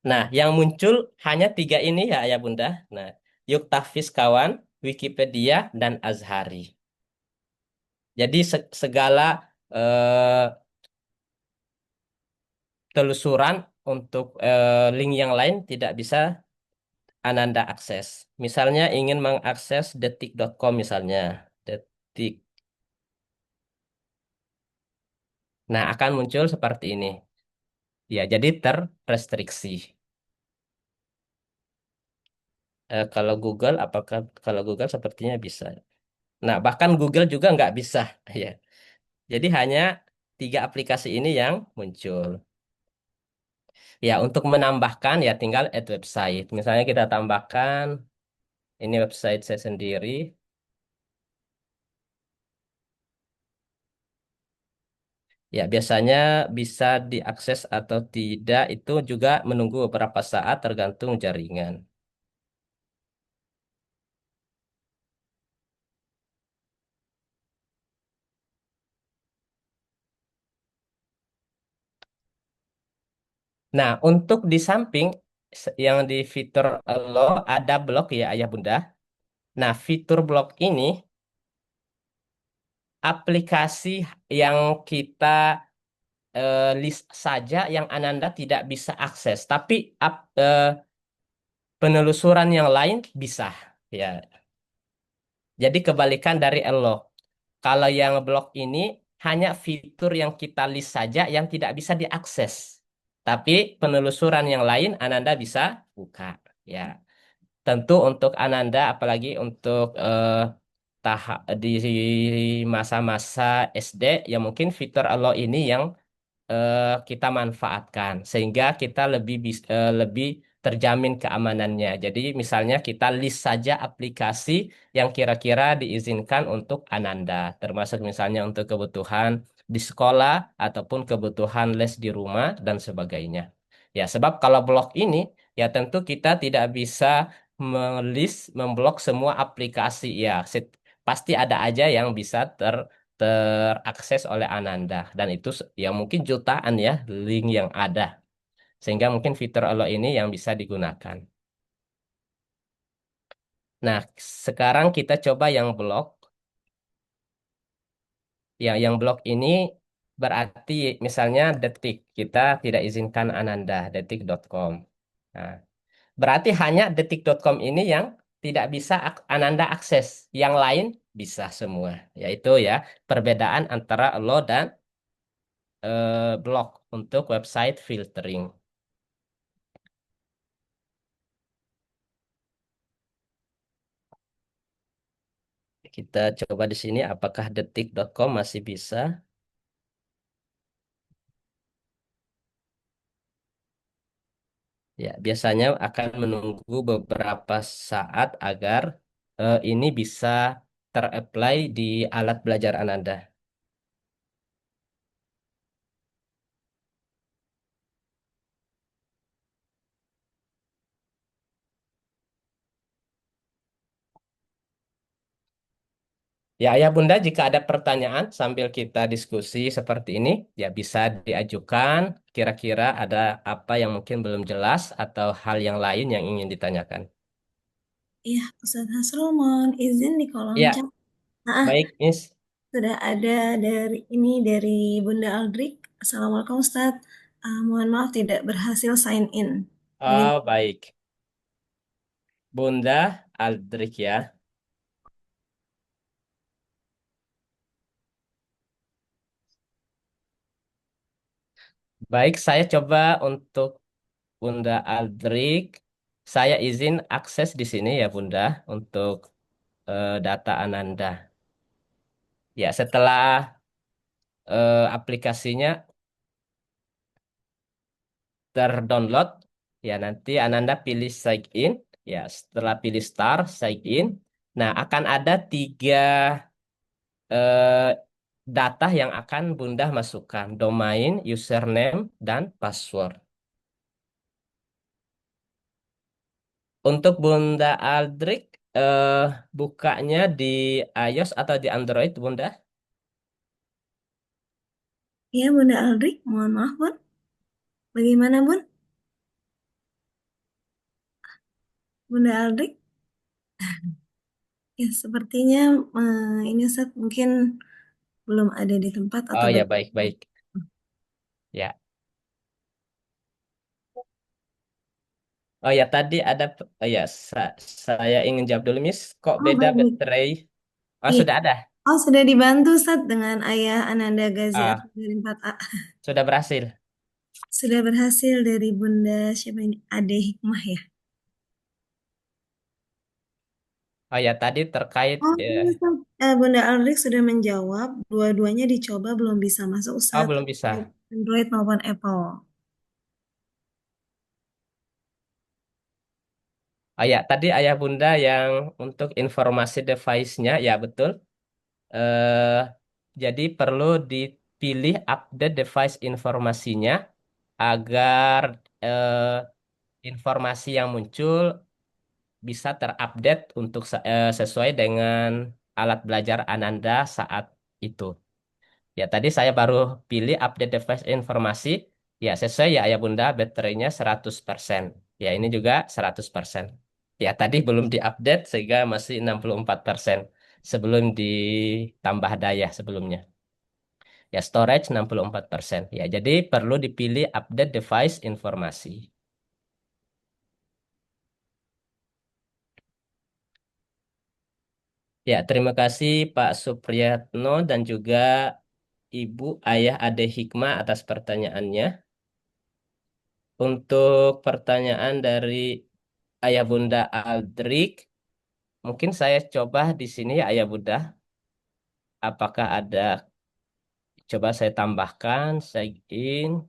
Nah, yang muncul hanya tiga ini ya Ayah Bunda. Nah, Yuk Tahfiz Kawan, Wikipedia, dan Azhari. Jadi segala eh, telusuran untuk link yang lain tidak bisa Ananda akses. Misalnya ingin mengakses detik.com misalnya. Detik. Nah, akan muncul seperti ini. Ya, jadi terrestriksi. Kalau Google, apakah kalau Google sepertinya bisa. Nah, bahkan Google juga nggak bisa. Ya. Jadi hanya tiga aplikasi ini yang muncul. Ya, untuk menambahkan ya tinggal add website. Misalnya kita tambahkan ini website saya sendiri. Ya, biasanya bisa diakses atau tidak itu juga menunggu beberapa saat tergantung jaringan. Nah, untuk di samping yang di fitur Allo ada blog ya Ayah Bunda. Nah, fitur blog ini aplikasi yang kita list saja yang Ananda tidak bisa akses, tapi penelusuran yang lain bisa. Ya, jadi kebalikan dari Elo. Kalau yang blog ini hanya fitur yang kita list saja yang tidak bisa diakses. Tapi penelusuran yang lain Ananda bisa buka. Ya, tentu untuk Ananda apalagi untuk tahap di masa-masa SD ya mungkin fitur Elo ini yang kita manfaatkan sehingga kita lebih terjamin keamanannya. Jadi misalnya kita list saja aplikasi yang kira-kira diizinkan untuk Ananda, termasuk misalnya untuk kebutuhan di sekolah ataupun kebutuhan les di rumah dan sebagainya. Ya, sebab kalau blok ini ya tentu kita tidak bisa memblok semua aplikasi ya. Pasti ada aja yang bisa terakses oleh Ananda dan itu ya mungkin jutaan ya link yang ada sehingga mungkin fitur Allah ini yang bisa digunakan. Nah, sekarang kita coba yang blog. Ya, yang blog ini berarti misalnya detik kita tidak izinkan Ananda detik.com. Nah, berarti hanya detik.com ini yang tidak bisa Ananda akses, yang lain bisa semua. Yaitu ya perbedaan antara lo dan blog untuk website filtering. Kita coba di sini apakah detik.com masih bisa. Ya, biasanya akan menunggu beberapa saat agar ini bisa terapply di alat belajar Ananda. Ya, Ayah Bunda, jika ada pertanyaan sambil kita diskusi seperti ini, ya bisa diajukan. Kira-kira ada apa yang mungkin belum jelas atau hal yang lain yang ingin ditanyakan. Iya, Ustaz Hasrul mohon izin di kolom Ya, chat. Nah, baik, Miss. sudah ada dari Bunda Aldrik. Assalamualaikum Ustadz. Mohon maaf tidak berhasil sign in. Oh, baik. Bunda Aldrik ya. Baik, saya coba untuk Bunda Aldrik. Saya izin akses di sini ya Bunda untuk data Ananda. Ya, setelah aplikasinya terdownload, ya nanti Ananda pilih sign in. Ya, setelah pilih start sign in, nah akan ada tiga eh, data yang akan Bunda masukkan, domain, username, dan password. Untuk Bunda Aldrik, eh, bukanya di iOS atau di Android, Bunda? Ya Bunda Aldrik, mohon maaf Bun. Bagaimana Bun? Bunda Aldrik? Ya sepertinya ini Ustadz mungkin belum ada di tempat Oh atau ya, baik-baik. Ya. Oh ya, tadi ada, oh ya, saya ingin jawab dulu, Miss. Kok Oh beda baik. baterai? Oh, Iya. sudah ada. Oh sudah dibantu Ustadz dengan Ayah Ananda Gazi Ah, atau dari 4A. sudah berhasil. Sudah berhasil dari Bunda siapa ini? Ade Hikmah ya. Oh ya, tadi terkait, Oh, ini Ustadz. Bunda Aldrik sudah menjawab. Dua-duanya dicoba belum bisa masuk oh Ustadz. belum bisa. Baik Android maupun Apple. Oh ya, tadi ayah bunda yang untuk informasi device-nya, ya betul. Eh, jadi perlu dipilih update device informasinya agar eh, informasi yang muncul bisa terupdate untuk sesuai dengan alat belajar Ananda saat itu. Ya, tadi saya baru pilih update device informasi. Ya, sesuai ya Ayah Bunda, baterainya 100%. Ya, ini juga 100%. Ya, tadi belum diupdate sehingga masih 64% sebelum ditambah daya sebelumnya. Ya, storage 64%. Ya, jadi perlu dipilih update device informasi. Ya, terima kasih Pak Supriyatno dan juga Ibu Ayah Ade Hikmah atas pertanyaannya. Untuk pertanyaan dari Ayah Bunda Aldrik, mungkin saya coba di sini ya Ayah Bunda. Apakah ada, coba saya tambahkan, sign in,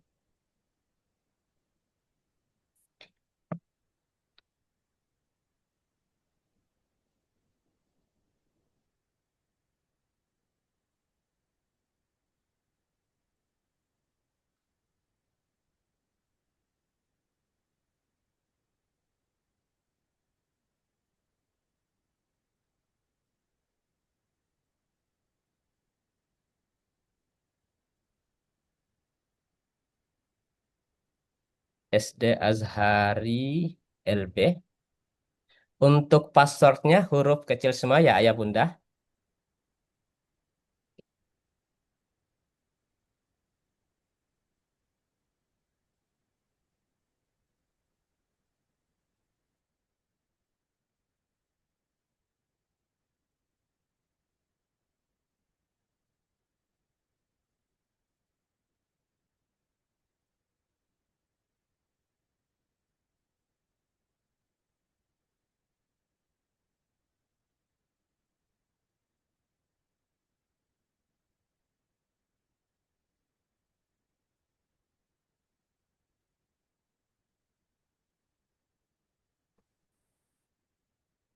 SD Azhari LB. Untuk passwordnya huruf kecil semua ya Ayah Bunda.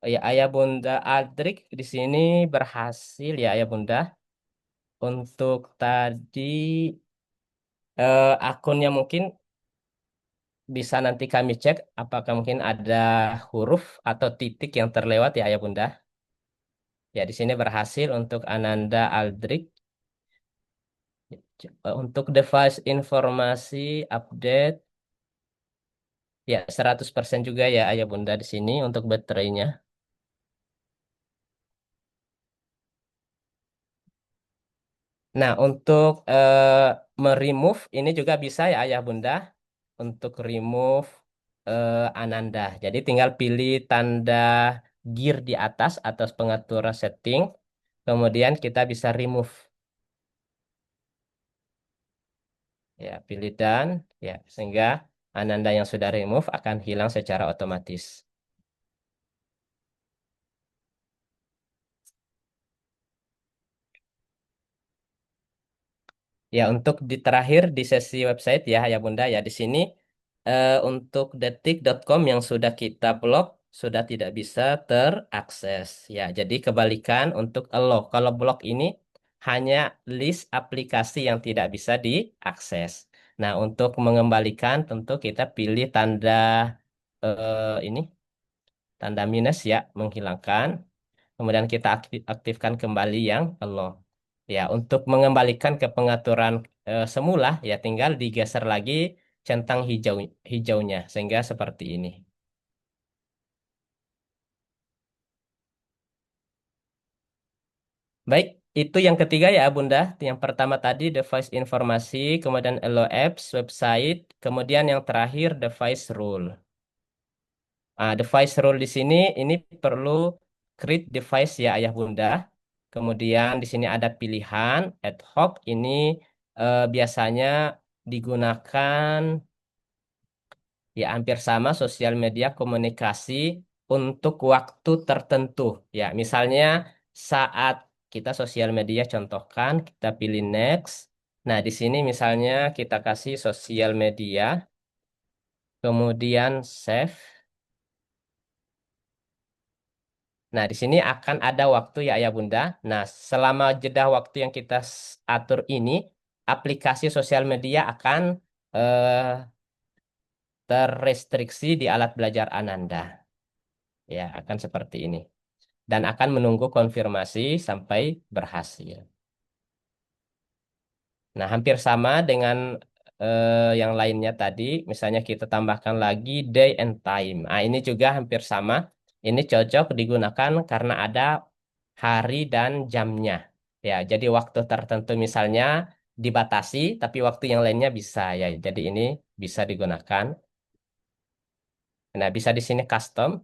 Oh ya, Ayah Bunda Aldrik di sini berhasil ya Ayah Bunda. Untuk tadi akunnya mungkin bisa nanti kami cek apakah mungkin ada huruf atau titik yang terlewat ya Ayah Bunda. Ya di sini berhasil untuk Ananda Aldrik. Untuk device informasi update ya 100% juga ya Ayah Bunda di sini untuk baterainya. Nah, untuk meremove ini juga bisa ya Ayah Bunda. Untuk remove Ananda. Jadi tinggal pilih tanda gear di atas pengaturan setting. Kemudian kita bisa remove. Ya, pilih dan ya sehingga Ananda yang sudah remove akan hilang secara otomatis. Ya, untuk di terakhir di sesi website ya Bunda ya di sini untuk detik.com yang sudah kita blok sudah tidak bisa terakses. Ya, jadi kebalikan untuk allow. Kalau blok ini hanya list aplikasi yang tidak bisa diakses. Nah, untuk mengembalikan tentu kita pilih tanda ini tanda minus ya, menghilangkan. Kemudian kita aktifkan kembali yang allow. Ya, untuk mengembalikan ke pengaturan semula, ya tinggal digeser lagi centang hijaunya, sehingga seperti ini. Baik, itu yang ketiga ya Bunda. Yang pertama tadi device informasi, kemudian allow apps, website, kemudian yang terakhir device rule. Device rule di sini ini perlu create device ya Ayah Bunda. Kemudian di sini ada pilihan ad hoc ini biasanya digunakan ya hampir sama sosial media komunikasi untuk waktu tertentu. Ya, misalnya saat kita sosial media contohkan kita pilih next. Nah, di sini misalnya kita kasih sosial media, kemudian save. Nah, di sini akan ada waktu ya Ayah Bunda. Nah, selama jeda waktu yang kita atur ini, aplikasi sosial media akan eh, terrestriksi di alat belajar Ananda. Ya, akan seperti ini. Dan akan menunggu konfirmasi sampai berhasil. Nah, hampir sama dengan yang lainnya tadi. Misalnya kita tambahkan lagi day and time. Nah, ini juga hampir sama. Ini cocok digunakan karena ada hari dan jamnya. Ya, jadi waktu tertentu misalnya dibatasi, tapi waktu yang lainnya bisa ya. Jadi ini bisa digunakan. Nah, bisa di sini custom.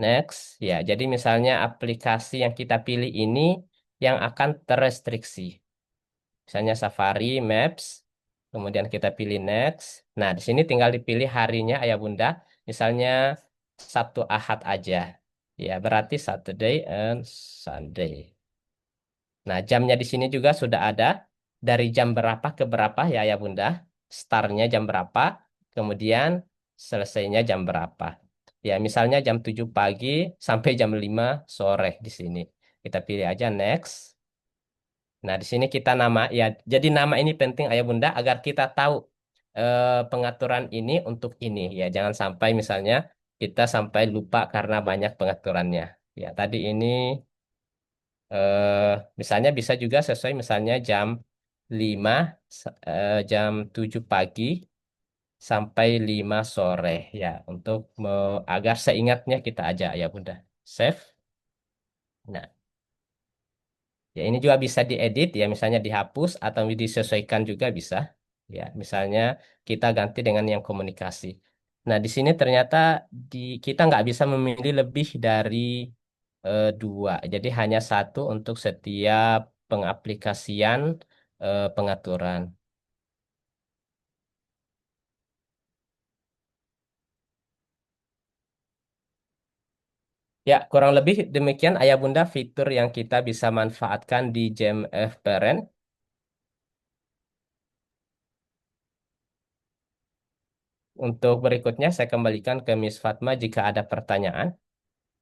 Next, ya. Jadi misalnya aplikasi yang kita pilih ini yang akan terrestriksi. Misalnya Safari, Maps, kemudian kita pilih next. Nah, di sini tinggal dipilih harinya Ayah Bunda. Misalnya Sabtu Ahad aja. Ya, berarti Saturday and Sunday. Nah, jamnya di sini juga sudah ada. Dari jam berapa ke berapa ya Ayah Bunda. Startnya jam berapa, kemudian selesainya jam berapa. Ya, misalnya jam 7 pagi sampai jam 5 sore di sini. Kita pilih aja next. Nah, di sini kita nama ya. Jadi nama ini penting Ayah Bunda agar kita tahu pengaturan ini untuk ini ya. Jangan sampai misalnya kita sampai lupa karena banyak pengaturannya. Ya, tadi ini misalnya bisa juga sesuai misalnya jam 5 jam 7 pagi sampai 5 sore ya untuk agar seingatnya kita aja ya Bunda. Save. Nah, ya, ini juga bisa diedit ya, misalnya dihapus atau disesuaikan juga bisa. Ya, misalnya kita ganti dengan yang komunikasi. Nah, di sini ternyata kita nggak bisa memilih lebih dari dua. Jadi hanya satu untuk setiap pengaplikasian pengaturan. Ya, kurang lebih demikian Ayah Bunda fitur yang kita bisa manfaatkan di JMF Parent. Untuk berikutnya saya kembalikan ke Miss Fatma jika ada pertanyaan.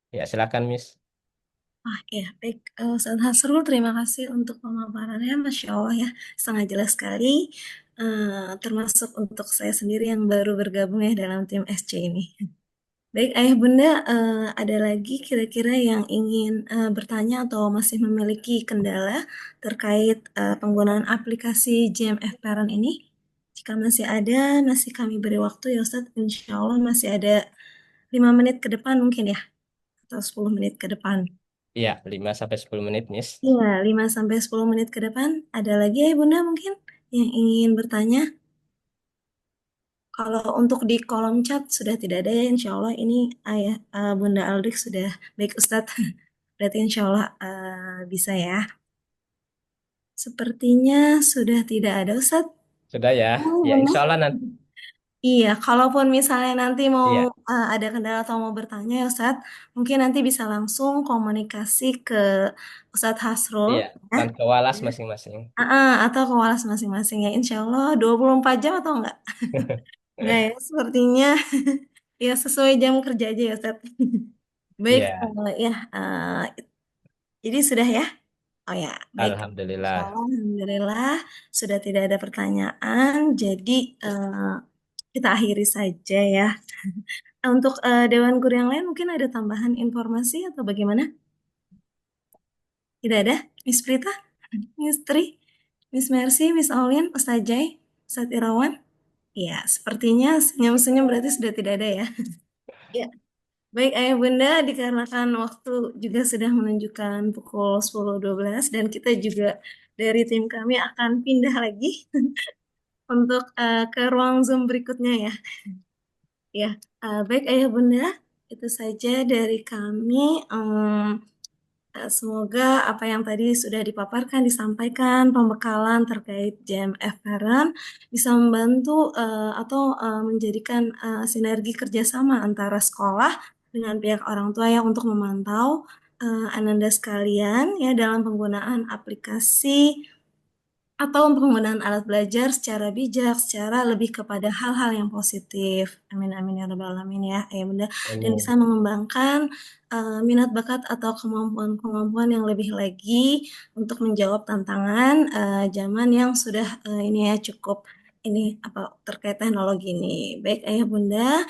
Ya, silakan Miss. Ya, baik. Ustaz Hasrul, terima kasih untuk pemaparannya. Masya Allah ya, sangat jelas sekali. Termasuk untuk saya sendiri yang baru bergabung ya dalam tim SC ini. Baik, Ayah Bunda, ada lagi kira-kira yang ingin bertanya atau masih memiliki kendala terkait penggunaan aplikasi JMF Parent ini? Jika masih ada, masih kami beri waktu ya Ustadz. Insya Allah masih ada 5 menit ke depan mungkin ya, atau 10 menit ke depan. Iya, 5 sampai 10 menit, Miss. Iya, 5 sampai 10 menit ke depan. Ada lagi ya Bunda mungkin yang ingin bertanya? Kalau untuk di kolom chat sudah tidak ada ya, insya Allah ini ayah Bunda Aldrik sudah baik Ustadz. Berarti insya Allah bisa ya. Sepertinya sudah tidak ada Ustadz. Sudah ya. Oh, Ya, Bunda. insya Allah nanti. Iya, kalaupun misalnya nanti mau Iya, ada kendala atau mau bertanya ya Ustadz, mungkin nanti bisa langsung komunikasi ke Ustadz Hasrul iya. ya. Dan ke Walas masing-masing. Atau ke Walas masing-masing ya insya Allah 24 jam atau enggak? Enggak ya, sepertinya ya sesuai jam kerja aja ya Ustadz. Baik, Iya, ya, jadi sudah ya? Oh ya, baik. Insya Alhamdulillah. Allah, Alhamdulillah sudah tidak ada pertanyaan. Jadi kita akhiri saja ya. Untuk Dewan Guru yang lain mungkin ada tambahan informasi atau bagaimana? Tidak ada? Miss Prita, Miss Tri, Miss Mercy, Miss Aulin, Ustaz Jai, Ustaz Irawan? Ya, sepertinya senyum-senyum berarti sudah tidak ada ya. Ya, baik Ayah Bunda, dikarenakan waktu juga sudah menunjukkan pukul 10.12 dan kita juga dari tim kami akan pindah lagi untuk ke ruang Zoom berikutnya ya. Ya, baik Ayah Bunda, itu saja dari kami. Semoga apa yang tadi sudah dipaparkan, disampaikan, pembekalan terkait JMF Parent bisa membantu atau menjadikan sinergi kerjasama antara sekolah dengan pihak orang tua ya untuk memantau Ananda sekalian ya dalam penggunaan aplikasi atau penggunaan alat belajar secara bijak, secara lebih kepada hal-hal yang positif. Amin amin ya rabbal alamin ya, ayah bunda. Dan bisa Amin. mengembangkan minat bakat atau kemampuan-kemampuan yang lebih lagi untuk menjawab tantangan zaman yang sudah ini ya cukup ini apa terkait teknologi ini. Baik ayah bunda,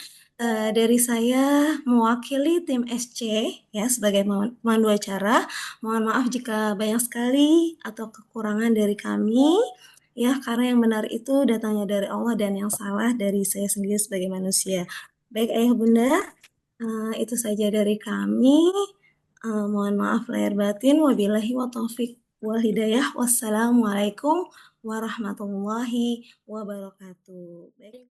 dari saya mewakili tim SC ya sebagai pemandu acara. Mohon maaf jika banyak sekali atau kekurangan dari kami, ya karena yang benar itu datangnya dari Allah dan yang salah dari saya sendiri sebagai manusia. Baik ayah bunda, itu saja dari kami. Mohon maaf lahir batin. Wabillahi wa taufiq wal hidayah. Wassalamualaikum warahmatullahi wabarakatuh. Baik.